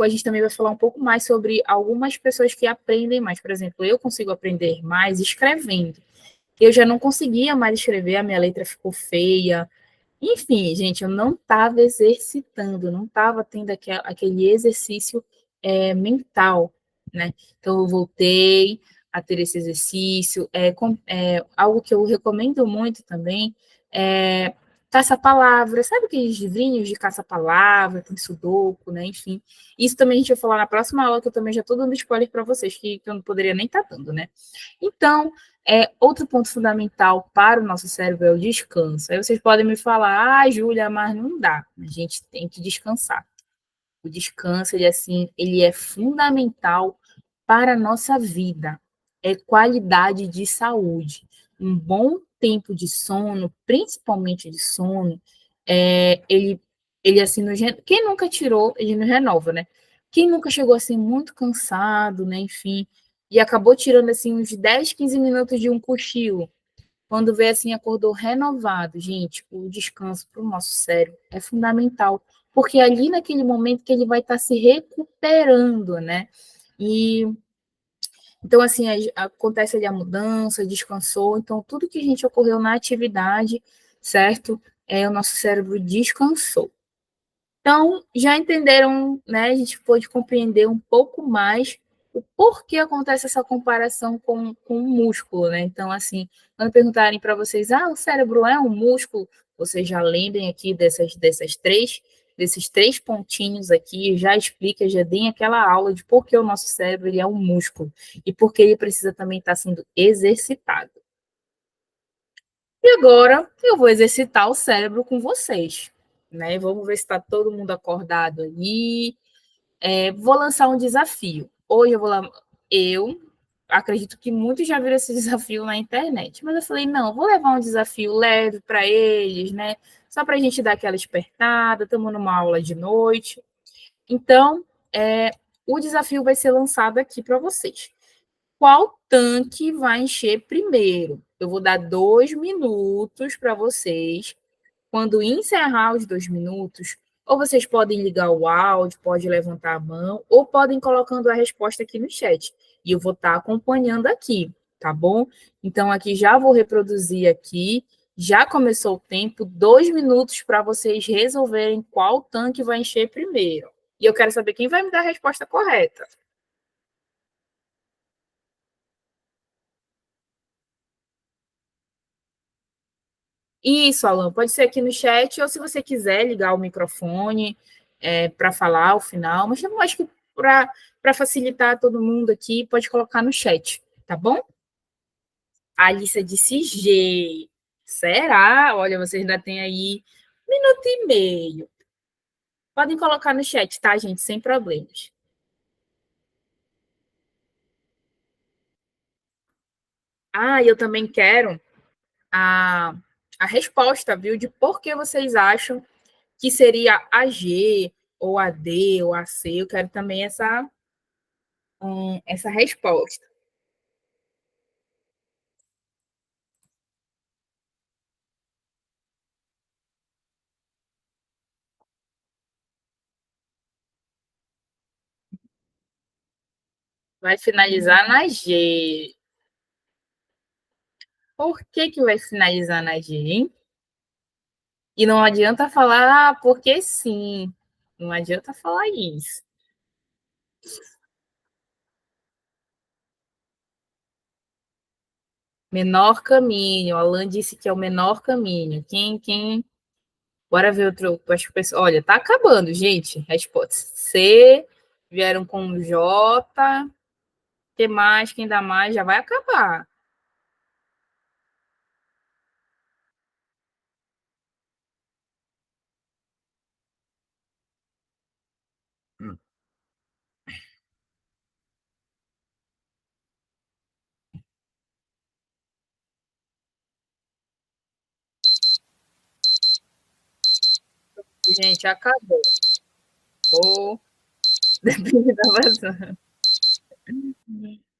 a gente também vai falar um pouco mais sobre algumas pessoas que aprendem mais, por exemplo, eu consigo aprender mais escrevendo. Eu já não conseguia mais escrever, a minha letra ficou feia, enfim, gente, eu não estava exercitando, não estava tendo aquele exercício mental, né? Então, eu voltei a ter esse exercício. Algo que eu recomendo muito também é caça-palavra. Sabe aqueles livrinhos de caça-palavra, tem sudoku, né? Enfim, isso também a gente vai falar na próxima aula, que eu também já estou dando spoiler para vocês, que eu não poderia nem estar dando, né? Então, outro ponto fundamental para o nosso cérebro é o descanso. Aí vocês podem me falar, Júlia, mas não dá. A gente tem que descansar. O descanso, ele é fundamental para a nossa vida. É qualidade de saúde. Um bom tempo de sono, principalmente de sono, ele assim, quem nunca tirou, ele não renova, né? Quem nunca chegou assim muito cansado, né? Enfim, e acabou tirando assim uns 10, 15 minutos de um cochilo. Quando vê assim, acordou renovado, gente, o descanso para o nosso cérebro é fundamental, porque é ali naquele momento que ele vai estar se recuperando, né? E então, assim, acontece ali a mudança, descansou, então tudo que a gente ocorreu na atividade, certo? O nosso cérebro descansou. Então, já entenderam, né? A gente pôde compreender um pouco mais o porquê acontece essa comparação com o músculo, né? Então, assim, quando perguntarem para vocês, o cérebro é um músculo, vocês já lembrem aqui desses três pontinhos aqui, já explica, já deem aquela aula de por que o nosso cérebro ele é um músculo e por que ele precisa também estar sendo exercitado. E agora eu vou exercitar o cérebro com vocês, né? Vamos ver se está todo mundo acordado aí. Vou lançar um desafio. Hoje eu vou lá. Eu acredito que muitos já viram esse desafio na internet, mas eu falei, não, vou levar um desafio leve para eles, né? Só para a gente dar aquela espertada. Estamos numa aula de noite. Então, o desafio vai ser lançado aqui para vocês. Qual tanque vai encher primeiro? Eu vou dar 2 minutos para vocês. Quando encerrar os 2 minutos, ou vocês podem ligar o áudio, pode levantar a mão, ou podem colocando a resposta aqui no chat. E eu vou estar acompanhando aqui, tá bom? Então, aqui já vou reproduzir aqui. Já começou o tempo, 2 minutos para vocês resolverem qual tanque vai encher primeiro. E eu quero saber quem vai me dar a resposta correta. Isso, Alan, pode ser aqui no chat, ou se você quiser ligar o microfone para falar ao final, mas eu acho que para facilitar todo mundo aqui, pode colocar no chat, tá bom? A Alissa disse G. Será? Olha, vocês ainda têm aí 1 minuto e meio. Podem colocar no chat, tá, gente? Sem problemas. E eu também quero a, a resposta, viu, de por que vocês acham que seria AG, ou AD, ou AC. Eu quero também essa resposta. Vai finalizar na G. Por que, que vai finalizar na G, hein? E não adianta falar, porque sim. Não adianta falar isso. Menor caminho. A Alan disse que é o menor caminho. Quem? Bora ver outro. Acho que olha, tá acabando, gente. Resposta C. Vieram com J. Que mais? Quem dá mais? Já vai acabar. Gente, acabou. Oh, depende da vazão.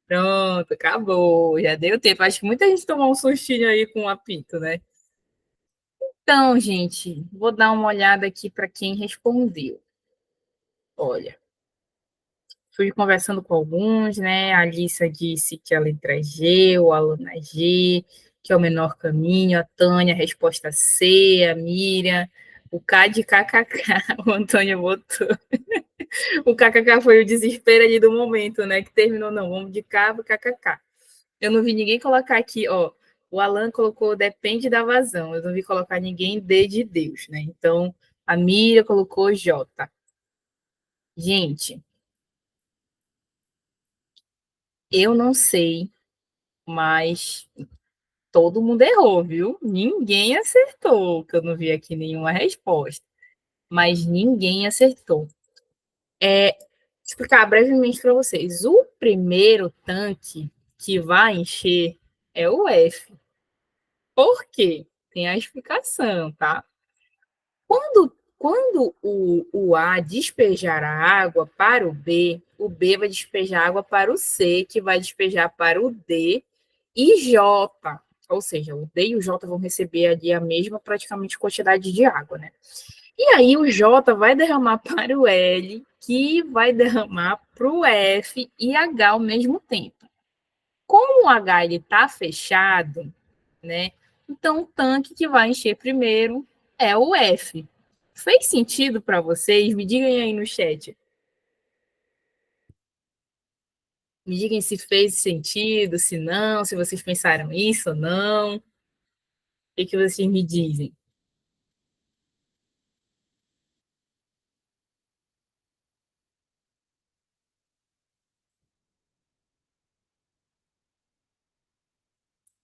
Pronto, acabou. Já deu tempo. Acho que muita gente tomou um sustinho aí com o apito, né? Então, gente, vou dar uma olhada aqui para quem respondeu. Olha, fui conversando com alguns, né? A Alissa disse que a letra G, o Alana G, que é o menor caminho, a Tânia, a resposta C, a Miriam, o K de KKK, o Antônio botou. O KKK foi o desespero ali do momento, né? Que terminou, não, vamos de K para KKK. Eu não vi ninguém colocar aqui, ó. O Alan colocou depende da vazão. Eu não vi colocar ninguém D de Deus, né? Então, a Miriam colocou J. Gente, eu não sei, mas todo mundo errou, viu? Ninguém acertou, que eu não vi aqui nenhuma resposta. Mas ninguém acertou. Explicar brevemente para vocês. O primeiro tanque que vai encher é o F. Por quê? Tem a explicação, tá? Quando o A despejar a água para o B vai despejar água para o C, que vai despejar para o D e J. Ou seja, o D e o J vão receber ali a mesma praticamente quantidade de água, né? E aí o J vai derramar para o L, que vai derramar para o F e H ao mesmo tempo. Como o H está fechado, né? Então o tanque que vai encher primeiro é o F. Fez sentido para vocês? Me digam aí no chat. Me digam se fez sentido, se não, se vocês pensaram isso ou não. O que vocês me dizem?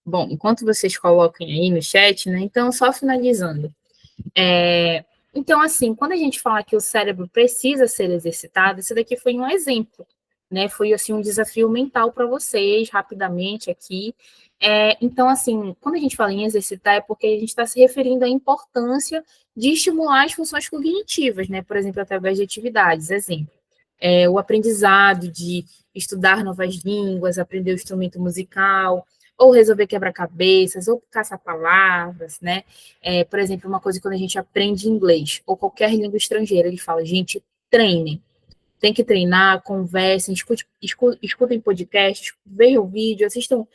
Bom, enquanto vocês coloquem aí no chat, né? Então, só finalizando. Então, assim, quando a gente fala que o cérebro precisa ser exercitado, esse daqui foi um exemplo, né? Foi assim um desafio mental para vocês, rapidamente aqui. Então, assim, quando a gente fala em exercitar, é porque a gente está se referindo à importância de estimular as funções cognitivas, né? Por exemplo, através de atividades. Exemplo, o aprendizado de estudar novas línguas, aprender o instrumento musical, ou resolver quebra-cabeças, ou caçar palavras, né? Por exemplo, uma coisa quando a gente aprende inglês, ou qualquer língua estrangeira, ele fala, gente, treinem. Tem que treinar, conversem, escutem podcasts, vejam vídeo, assistam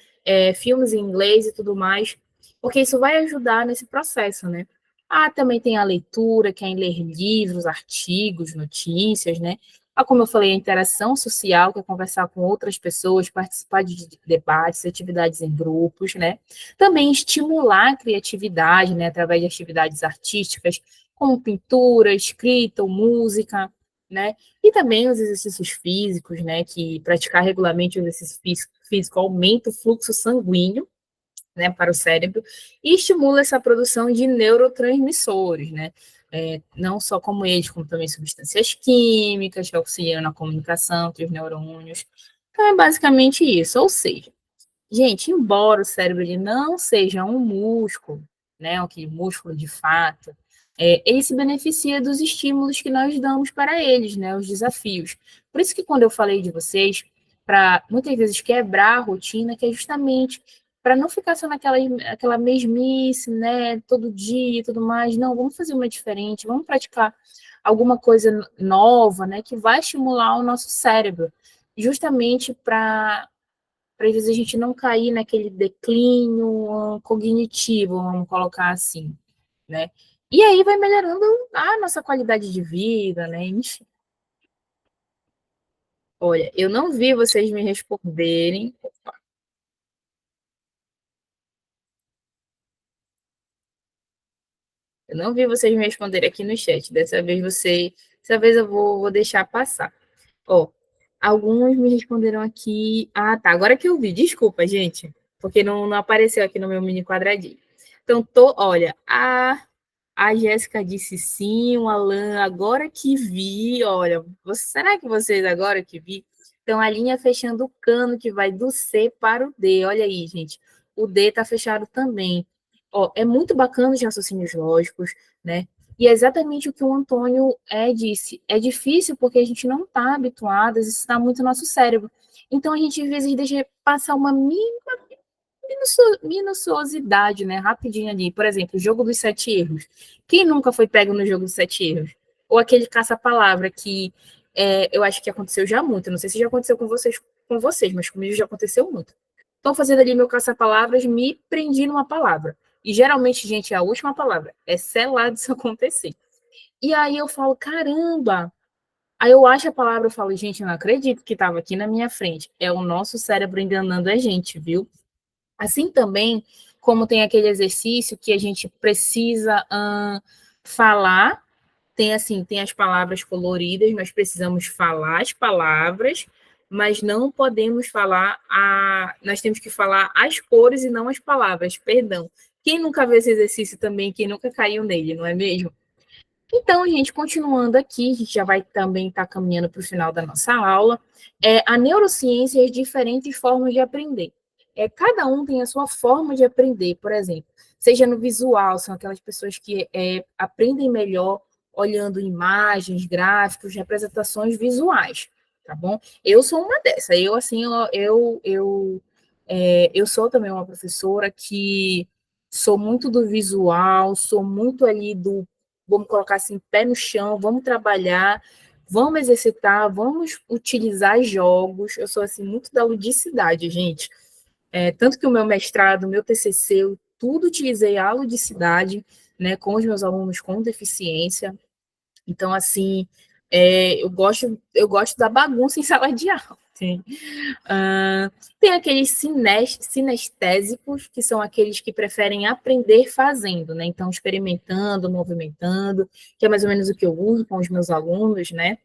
filmes em inglês e tudo mais, porque isso vai ajudar nesse processo, né? Ah, também tem a leitura, que é em ler livros, artigos, notícias, né? Ah, como eu falei, a interação social, que é conversar com outras pessoas, participar de debates, atividades em grupos, né? Também estimular a criatividade, né? Através de atividades artísticas, como pintura, escrita, ou música, né? E também os exercícios físicos, né? Que praticar regularmente o exercício físico aumenta o fluxo sanguíneo, né, para o cérebro e estimula essa produção de neurotransmissores, né? Não só como eles, como também substâncias químicas que auxiliam na comunicação entre os neurônios. Então, é basicamente isso. Ou seja, gente, embora o cérebro ele não seja um músculo, né, aquele músculo de fato, ele se beneficia dos estímulos que nós damos para eles, né, os desafios. Por isso que quando eu falei de vocês, para muitas vezes quebrar a rotina, que é justamente para não ficar só aquela mesmice, né, todo dia e tudo mais, não, vamos fazer uma diferente, vamos praticar alguma coisa nova, né, que vai estimular o nosso cérebro, justamente para às vezes a gente não cair naquele declínio cognitivo, vamos colocar assim, né? E aí vai melhorando a nossa qualidade de vida, né? Enfim. Olha, eu não vi vocês me responderem. Eu não vi vocês me responderem aqui no chat. Dessa vez eu vou deixar passar. Ó, alguns me responderam aqui. Ah, tá. Agora que eu vi. Desculpa, gente, porque não apareceu aqui no meu mini quadradinho. Então, olha, a Jéssica disse sim, o Alan, agora que vi, olha, será que vocês agora que vi? Então, a linha fechando o cano que vai do C para o D. Olha aí, gente. O D está fechado também. Ó, é muito bacana os raciocínios lógicos, né? E é exatamente o que o Antônio disse. É difícil porque a gente não está habituado a exercitar muito o nosso cérebro. Então, a gente, às vezes, deixa passar uma minuciosidade, né? Rapidinho ali. Por exemplo, o jogo dos 7 erros. Quem nunca foi pego no jogo dos 7 erros? Ou aquele caça-palavra que eu acho que aconteceu já muito. Não sei se já aconteceu com vocês, mas comigo já aconteceu muito. Estou fazendo ali meu caça-palavras, me prendi numa palavra. E geralmente, gente, é a última palavra. É selado isso acontecer. E aí eu falo, caramba! Aí eu acho a palavra, eu falo, gente, eu não acredito que estava aqui na minha frente. É o nosso cérebro enganando a gente, viu? Assim também, como tem aquele exercício que a gente precisa falar, tem as palavras coloridas, nós precisamos falar as palavras, mas não podemos nós temos que falar as cores e não as palavras, perdão. Quem nunca viu esse exercício também, quem nunca caiu nele, não é mesmo? Então, gente, continuando aqui, a gente já vai também estar caminhando para o final da nossa aula. A neurociência e as diferentes formas de aprender. Cada um tem a sua forma de aprender, por exemplo, seja no visual, são aquelas pessoas que aprendem melhor olhando imagens, gráficos, representações visuais, tá bom? Eu sou uma dessa. Eu, assim, eu sou também uma professora que sou muito do visual, sou muito ali do vamos colocar assim, pé no chão, vamos trabalhar, vamos exercitar, vamos utilizar jogos. Eu sou assim muito da ludicidade, gente. Tanto que o meu mestrado, o meu TCC, eu tudo utilizei a ludicidade, né, com os meus alunos com deficiência. Então, assim, eu gosto da bagunça em sala de aula. Sim. Tem aqueles sinestésicos, que são aqueles que preferem aprender fazendo, né? Então, experimentando, movimentando, que é mais ou menos o que eu uso com os meus alunos, né?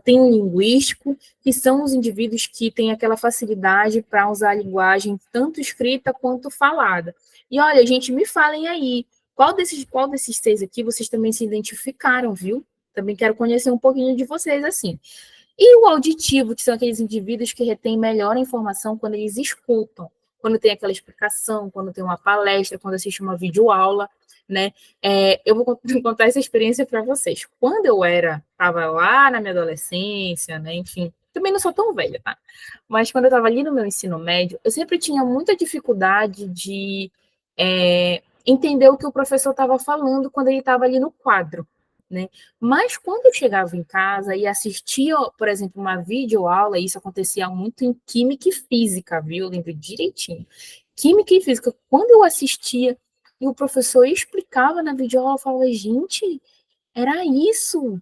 Tem o linguístico, que são os indivíduos que têm aquela facilidade para usar a linguagem tanto escrita quanto falada. E olha, gente, me falem aí, qual desses 6 aqui vocês também se identificaram, viu? Também quero conhecer um pouquinho de vocês, assim. E o auditivo, que são aqueles indivíduos que retêm melhor a informação quando eles escutam, quando tem aquela explicação, quando tem uma palestra, quando assiste uma videoaula, né? Eu vou contar essa experiência para vocês. Quando eu estava lá na minha adolescência, né? Enfim, também não sou tão velha, tá? Mas quando eu estava ali no meu ensino médio, eu sempre tinha muita dificuldade de entender o que o professor estava falando quando ele estava ali no quadro, né? Mas quando eu chegava em casa e assistia, por exemplo, uma videoaula, isso acontecia muito em química e física, viu? Eu lembro direitinho. Química e física, quando eu assistia e o professor explicava na videoaula, eu falava, gente, era isso.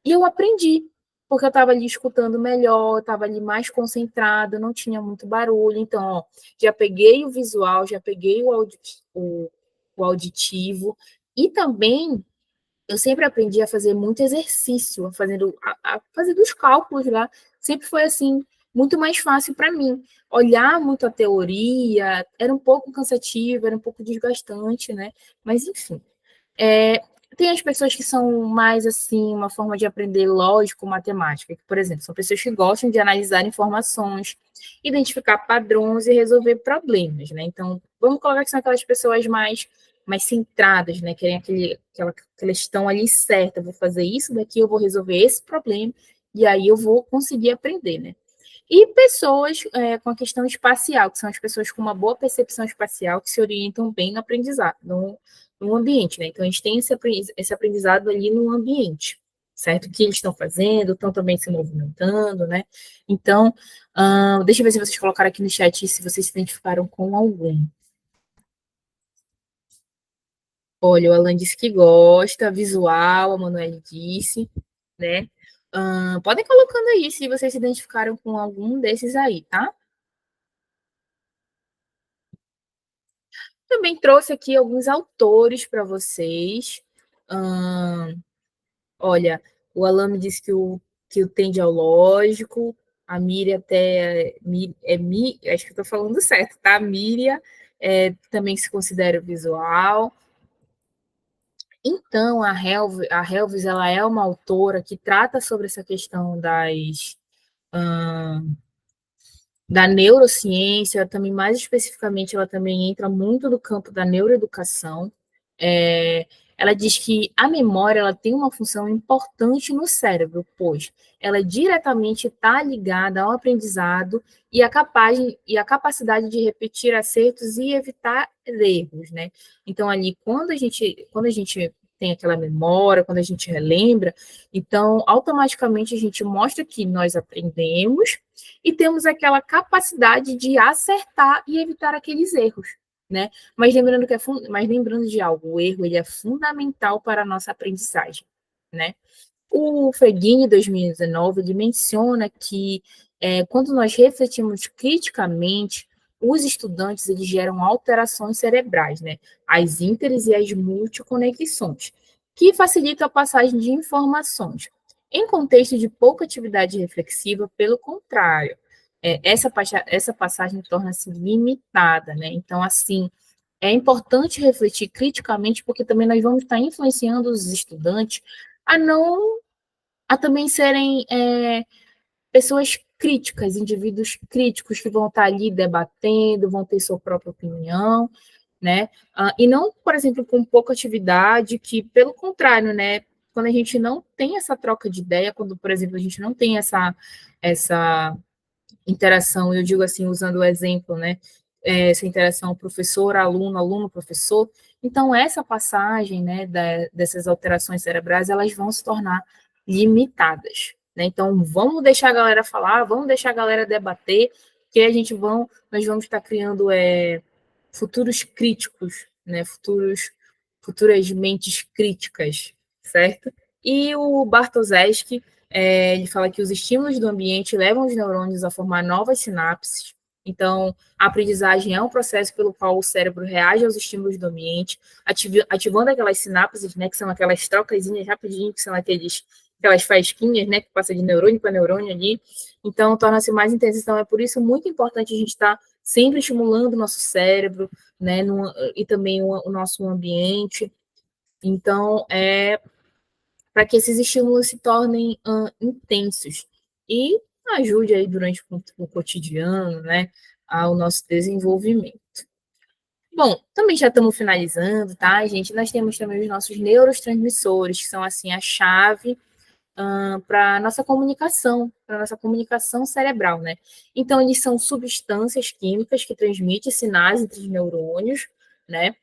E eu aprendi, porque eu estava ali escutando melhor, estava ali mais concentrada, não tinha muito barulho. Então, ó, já peguei o visual, já peguei o auditivo, e também eu sempre aprendi a fazer muito exercício, a fazer dos cálculos lá. Sempre foi assim, muito mais fácil para mim. Olhar muito a teoria era um pouco cansativo, era um pouco desgastante, né? Mas, enfim. É, tem as pessoas que são mais, assim, uma forma de aprender lógico, matemática, que, por exemplo, são pessoas que gostam de analisar informações, identificar padrões e resolver problemas, né? Então, vamos colocar que são aquelas pessoas mais centradas, né? Querem que elas estão ali certa, vou fazer isso daqui, eu vou resolver esse problema, e aí eu vou conseguir aprender, né? E pessoas com a questão espacial, que são as pessoas com uma boa percepção espacial, que se orientam bem no aprendizado, no ambiente, né? Então, a gente tem esse aprendizado ali no ambiente, certo? O que eles estão fazendo, estão também se movimentando, né? Então, deixa eu ver se vocês colocaram aqui no chat se vocês se identificaram com algum. Olha, o Alan disse que gosta, visual, a Manuela disse, né? Podem colocando aí se vocês se identificaram com algum desses aí, tá? Também trouxe aqui alguns autores para vocês. Olha, o Alan me disse que o tende ao lógico, a Miriam até acho que estou falando certo, tá? A Miriam também se considera visual. Então, a Helvis ela é uma autora que trata sobre essa questão da neurociência, também mais especificamente, ela também entra muito no campo da neuroeducação. É, ela diz que a memória ela tem uma função importante no cérebro, pois ela diretamente está ligada ao aprendizado e a capacidade de repetir acertos e evitar erros, né? Então, ali, quando a gente tem aquela memória, quando a gente relembra, então, automaticamente a gente mostra que nós aprendemos e temos aquela capacidade de acertar e evitar aqueles erros, né? Mas lembrando de algo, o erro ele é fundamental para a nossa aprendizagem, né? O Fegini, 2019, ele menciona que quando nós refletimos criticamente, os estudantes eles geram alterações cerebrais, né? As ínteres e as multiconexões, que facilitam a passagem de informações. Em contexto de pouca atividade reflexiva, pelo contrário, essa passagem torna-se limitada, né? Então, assim, é importante refletir criticamente, porque também nós vamos estar influenciando os estudantes a não a também serem pessoas críticas, indivíduos críticos que vão estar ali debatendo, vão ter sua própria opinião, né? E não, por exemplo, com pouca atividade, que, pelo contrário, né? Quando a gente não tem essa troca de ideia, quando, por exemplo, a gente não tem essa interação, eu digo assim, usando o exemplo, né? Essa interação professor-aluno, aluno-professor. Então, essa passagem, né, dessas alterações cerebrais, elas vão se tornar limitadas, né? Então, vamos deixar a galera falar, vamos deixar a galera debater, que nós vamos estar criando futuros críticos, né? Futuras mentes críticas, certo? E o Bartoszewski, ele fala que os estímulos do ambiente levam os neurônios a formar novas sinapses. Então, a aprendizagem é um processo pelo qual o cérebro reage aos estímulos do ambiente, ativando aquelas sinapses, né, que são aquelas trocazinhas rapidinho, que são aquelas faísquinhas, né, que passa de neurônio para neurônio ali. Então, torna-se mais intenso. Então, é por isso muito importante a gente estar sempre estimulando o nosso cérebro, né, e também o nosso ambiente. Então, para que esses estímulos se tornem intensos e ajude aí durante o cotidiano, né, ao nosso desenvolvimento. Bom, também já estamos finalizando, tá, gente? Nós temos também os nossos neurotransmissores, que são, assim, a chave para a nossa comunicação cerebral, né? Então, eles são substâncias químicas que transmitem sinais entre os neurônios, né?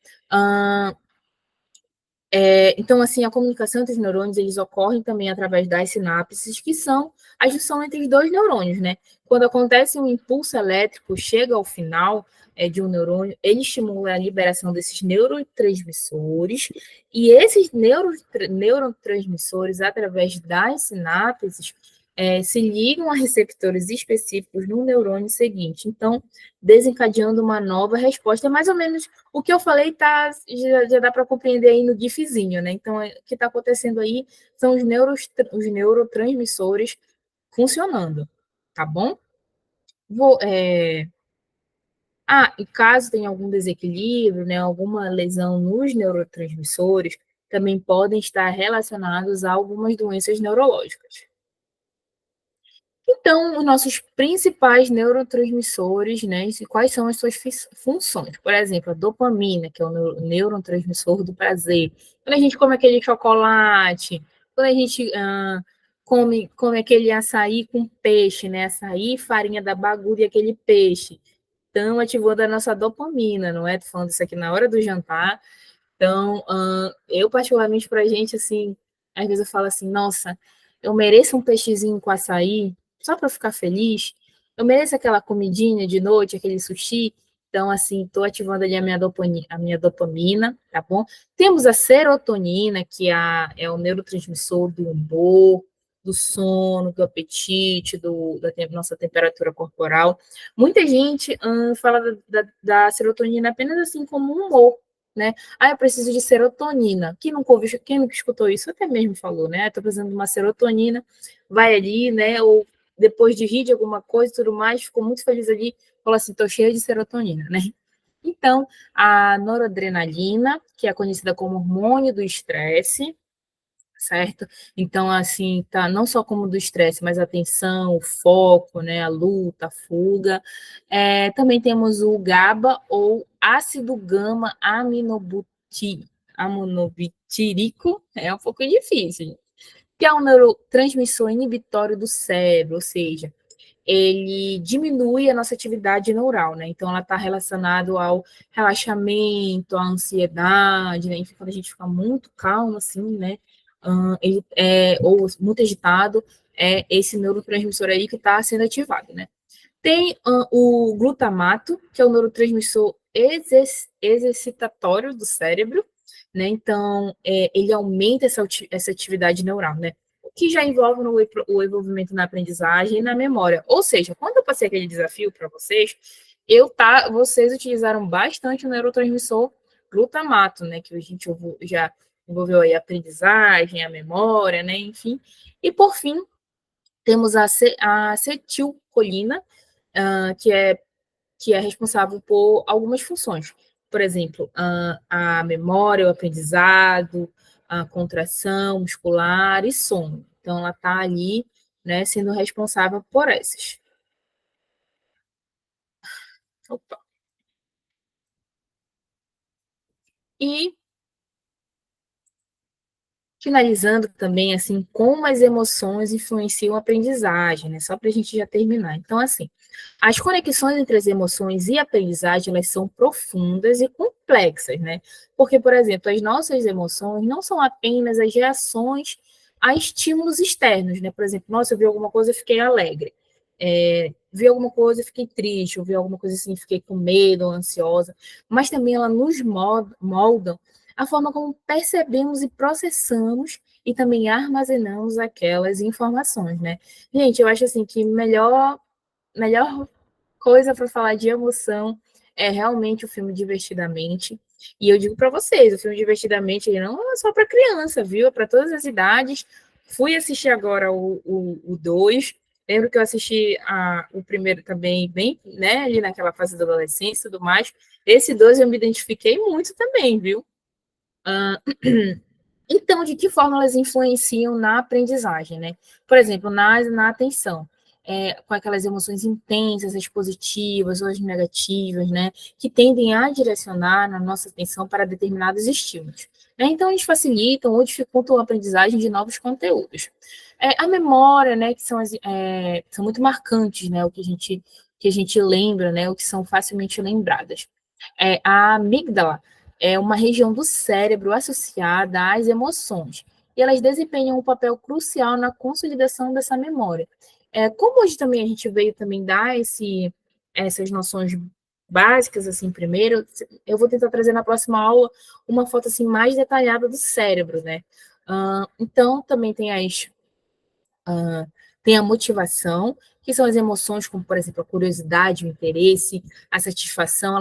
Então, assim, a comunicação entre os neurônios, eles ocorrem também através das sinapses, que são a junção entre os dois neurônios, né? Quando acontece um impulso elétrico, chega ao final de um neurônio, ele estimula a liberação desses neurotransmissores, e esses neurotransmissores, através das sinapses, se ligam a receptores específicos no neurônio seguinte. Então, desencadeando uma nova resposta. É mais ou menos o que eu falei, já dá para compreender aí no GIFzinho, né? Então, o que está acontecendo aí são os neurotransmissores funcionando, tá bom? E caso tenha algum desequilíbrio, né, alguma lesão nos neurotransmissores, também podem estar relacionados a algumas doenças neurológicas. Então, os nossos principais neurotransmissores, né, e quais são as suas funções? Por exemplo, a dopamina, que é o neurotransmissor do prazer. Quando a gente come aquele chocolate, quando a gente come aquele açaí com peixe, né, açaí, farinha da bagulha e aquele peixe, estão ativando a nossa dopamina, não é? Tô falando isso aqui na hora do jantar. Então, eu particularmente para a gente, assim, às vezes eu falo assim, nossa, eu mereço um peixezinho com açaí, só para ficar feliz. Eu mereço aquela comidinha de noite, aquele sushi. Então, assim, estou ativando ali a minha dopamina, tá bom? Temos a serotonina, que é o neurotransmissor do humor, do sono, do apetite, da nossa temperatura corporal. Muita gente fala da serotonina apenas assim como um humor, né? Ah, eu preciso de serotonina. Quem nunca escutou isso até mesmo falou, né? Estou precisando de uma serotonina, vai ali, né? Ou depois de rir de alguma coisa e tudo mais, ficou muito feliz ali, falou assim, estou cheia de serotonina, né? Então, a noradrenalina, que é conhecida como hormônio do estresse, certo? Então, assim, tá não só como do estresse, mas a tensão, o foco, né, a luta, a fuga. Também temos o GABA, ou ácido aminobutírico, é um pouco difícil, que é um neurotransmissor inibitório do cérebro, ou seja, ele diminui a nossa atividade neural, né? Então, ela está relacionado ao relaxamento, à ansiedade, né? Enfim, quando a gente fica muito calmo, assim, né? Ou muito agitado, é esse neurotransmissor aí que está sendo ativado, né? Tem o glutamato, que é o neurotransmissor exercitatório do cérebro, né? Então, ele aumenta essa atividade neural, né? O que já envolve o envolvimento na aprendizagem e na memória. Ou seja, quando eu passei aquele desafio para vocês, vocês utilizaram bastante o neurotransmissor glutamato, né? Que a gente já envolveu aí a aprendizagem, a memória, né? Enfim. E por fim, temos a acetilcolina, que é responsável por algumas funções. Por exemplo, a memória, o aprendizado, a contração muscular e sono. Então, ela está ali, né, sendo responsável por essas. Opa. E finalizando também, assim, como as emoções influenciam a aprendizagem, né? Só para a gente já terminar. Então, assim, as conexões entre as emoções e a aprendizagem, elas são profundas e complexas, né? Porque, por exemplo, as nossas emoções não são apenas as reações a estímulos externos, né? Por exemplo, nossa, eu vi alguma coisa, eu fiquei alegre. Vi alguma coisa, eu fiquei triste. Eu vi alguma coisa assim, fiquei com medo, ansiosa. Mas também ela nos molda a forma como percebemos e processamos e também armazenamos aquelas informações, né? Gente, eu acho assim que melhor coisa para falar de emoção é realmente o filme Divertidamente. E eu digo para vocês, o filme Divertidamente ele não é só para criança, viu? É para todas as idades. Fui assistir agora o 2. Lembro que eu assisti o primeiro também, bem, né, ali naquela fase da adolescência e tudo mais. Esse 2 eu me identifiquei muito também, viu? Então, de que forma elas influenciam na aprendizagem, né? Por exemplo, na atenção, com aquelas emoções intensas, as positivas ou as negativas, né? Que tendem a direcionar na nossa atenção para determinados estímulos. Né? Então, eles facilitam ou dificultam a aprendizagem de novos conteúdos. A memória, né? Que são muito marcantes, né? O que a gente lembra, né? O que são facilmente lembradas. A amígdala é uma região do cérebro associada às emoções, e elas desempenham um papel crucial na consolidação dessa memória. Como hoje também a gente veio também dar essas noções básicas assim primeiro, eu vou tentar trazer na próxima aula uma foto assim mais detalhada do cérebro, né? Então também tem a motivação, que são as emoções, como, por exemplo, a curiosidade, o interesse, a satisfação,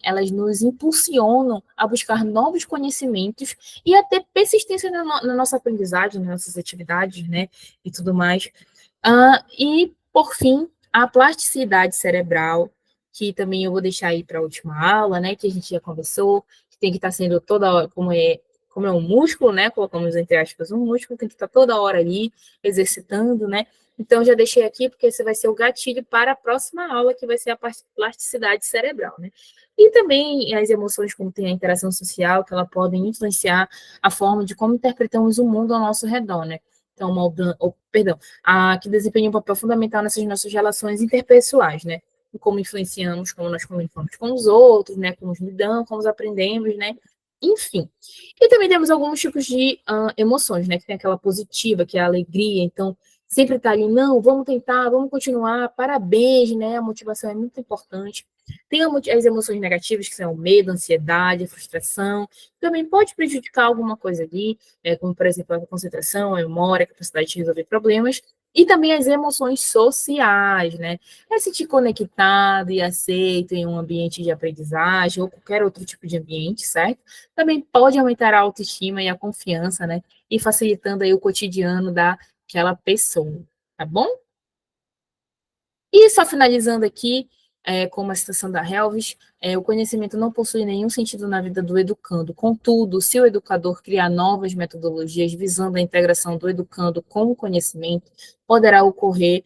elas nos impulsionam a buscar novos conhecimentos e a ter persistência na nossa aprendizagem, nas nossas atividades, né, e tudo mais. E, por fim, a plasticidade cerebral, que também eu vou deixar aí para a última aula, né, que a gente já conversou, que tem que estar sendo toda hora, como é um músculo, né, colocamos entre aspas um músculo, tem que estar toda hora ali exercitando, né, Então, já deixei aqui, porque esse vai ser o gatilho para a próxima aula, que vai ser a plasticidade cerebral, né? E também as emoções, como tem a interação social, que elas podem influenciar a forma de como interpretamos o mundo ao nosso redor, né? Então, perdão, que desempenha um papel fundamental nessas nossas relações interpessoais, né? Como influenciamos, como nós comunicamos com os outros, né? Como nos lidamos, como aprendemos, né? Enfim. E também temos alguns tipos de emoções, né? Que tem aquela positiva, que é a alegria. Então, sempre tá ali, não, vamos tentar, vamos continuar, parabéns, né? A motivação é muito importante. Tem as emoções negativas, que são o medo, a ansiedade, a frustração. Também pode prejudicar alguma coisa ali, como, por exemplo, a concentração, a memória, a capacidade de resolver problemas. E também as emoções sociais, né? É se sentir conectado e aceito em um ambiente de aprendizagem ou qualquer outro tipo de ambiente, certo? Também pode aumentar a autoestima e a confiança, né? E facilitando aí o cotidiano daquela pessoa, tá bom? E só finalizando aqui, como a citação da Helvis, o conhecimento não possui nenhum sentido na vida do educando. Contudo, se o educador criar novas metodologias visando a integração do educando com o conhecimento, poderá ocorrer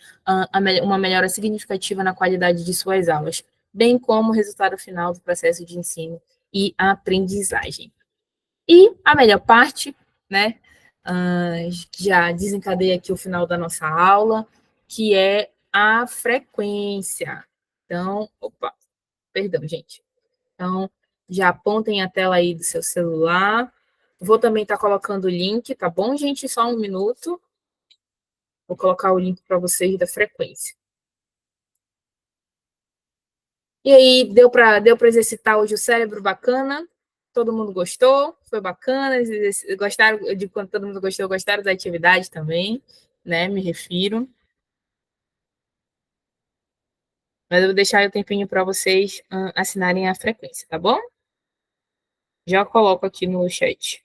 uma melhora significativa na qualidade de suas aulas, bem como o resultado final do processo de ensino e aprendizagem. E a melhor parte, né? Já desencadeia aqui o final da nossa aula, que é a frequência. Então, opa, perdão, gente. Então, já apontem a tela aí do seu celular. Vou também estar colocando o link, tá bom, gente? Só um minuto. Vou colocar o link para vocês da frequência. E aí, deu para exercitar hoje o cérebro bacana? Todo mundo gostou? Foi bacana? Gostaram de quando todo mundo gostou? Gostaram da atividade também, né? Me refiro. Mas eu vou deixar o tempinho para vocês assinarem a frequência, tá bom? Já coloco aqui no chat.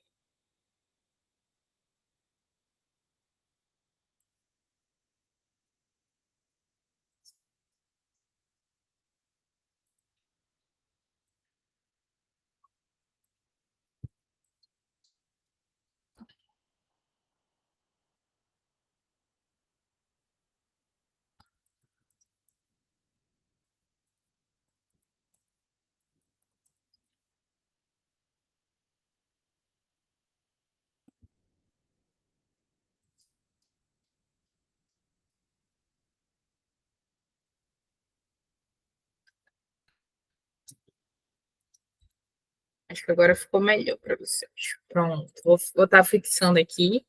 Acho que agora ficou melhor para vocês. Pronto, vou estar fixando aqui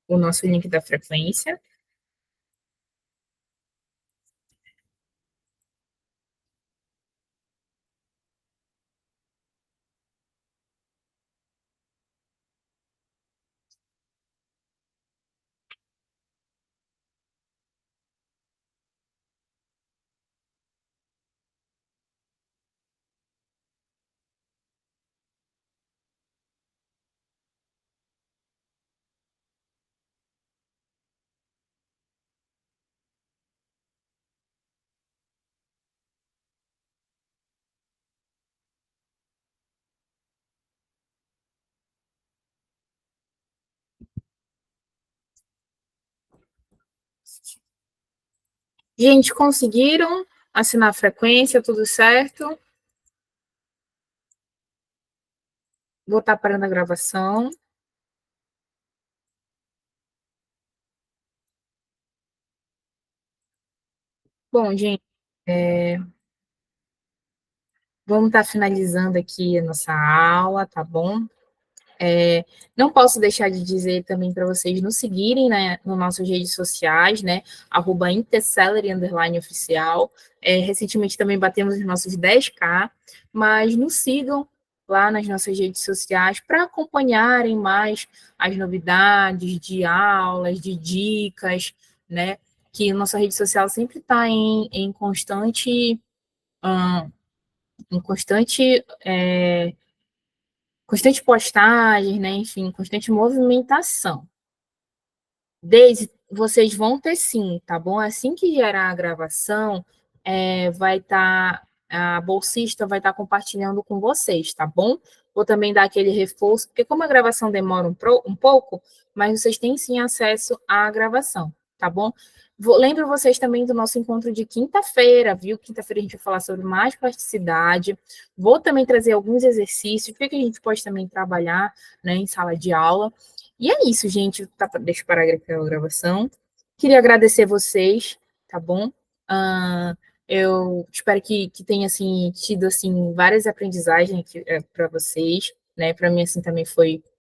o nosso link da frequência. Gente, conseguiram assinar a frequência? Tudo certo? Vou estar parando a gravação. Bom, gente, vamos estar finalizando aqui a nossa aula, tá bom? Não posso deixar de dizer também para vocês nos seguirem, né, nas nossas redes sociais, né, @intercelery_oficial. Recentemente também batemos os nossos 10K, mas nos sigam lá nas nossas redes sociais para acompanharem mais as novidades de aulas, de dicas, né, que nossa rede social sempre está em constante, em constante constante postagem, né? Enfim, constante movimentação. Desde vocês vão ter sim, tá bom? Assim que gerar a gravação, vai estar a bolsista vai estar compartilhando com vocês, tá bom? Vou também dar aquele reforço, porque como a gravação demora um pouco, mas vocês têm sim acesso à gravação, tá bom? Lembro vocês também do nosso encontro de quinta-feira, viu? Quinta-feira a gente vai falar sobre mais plasticidade. Vou também trazer alguns exercícios, o que a gente pode também trabalhar, né, em sala de aula. E é isso, gente. Tá, deixa eu parar aqui a gravação. Queria agradecer vocês, tá bom? Uh, eu espero que tenha assim, tido assim, várias aprendizagens para vocês, né? Para mim, assim, também foi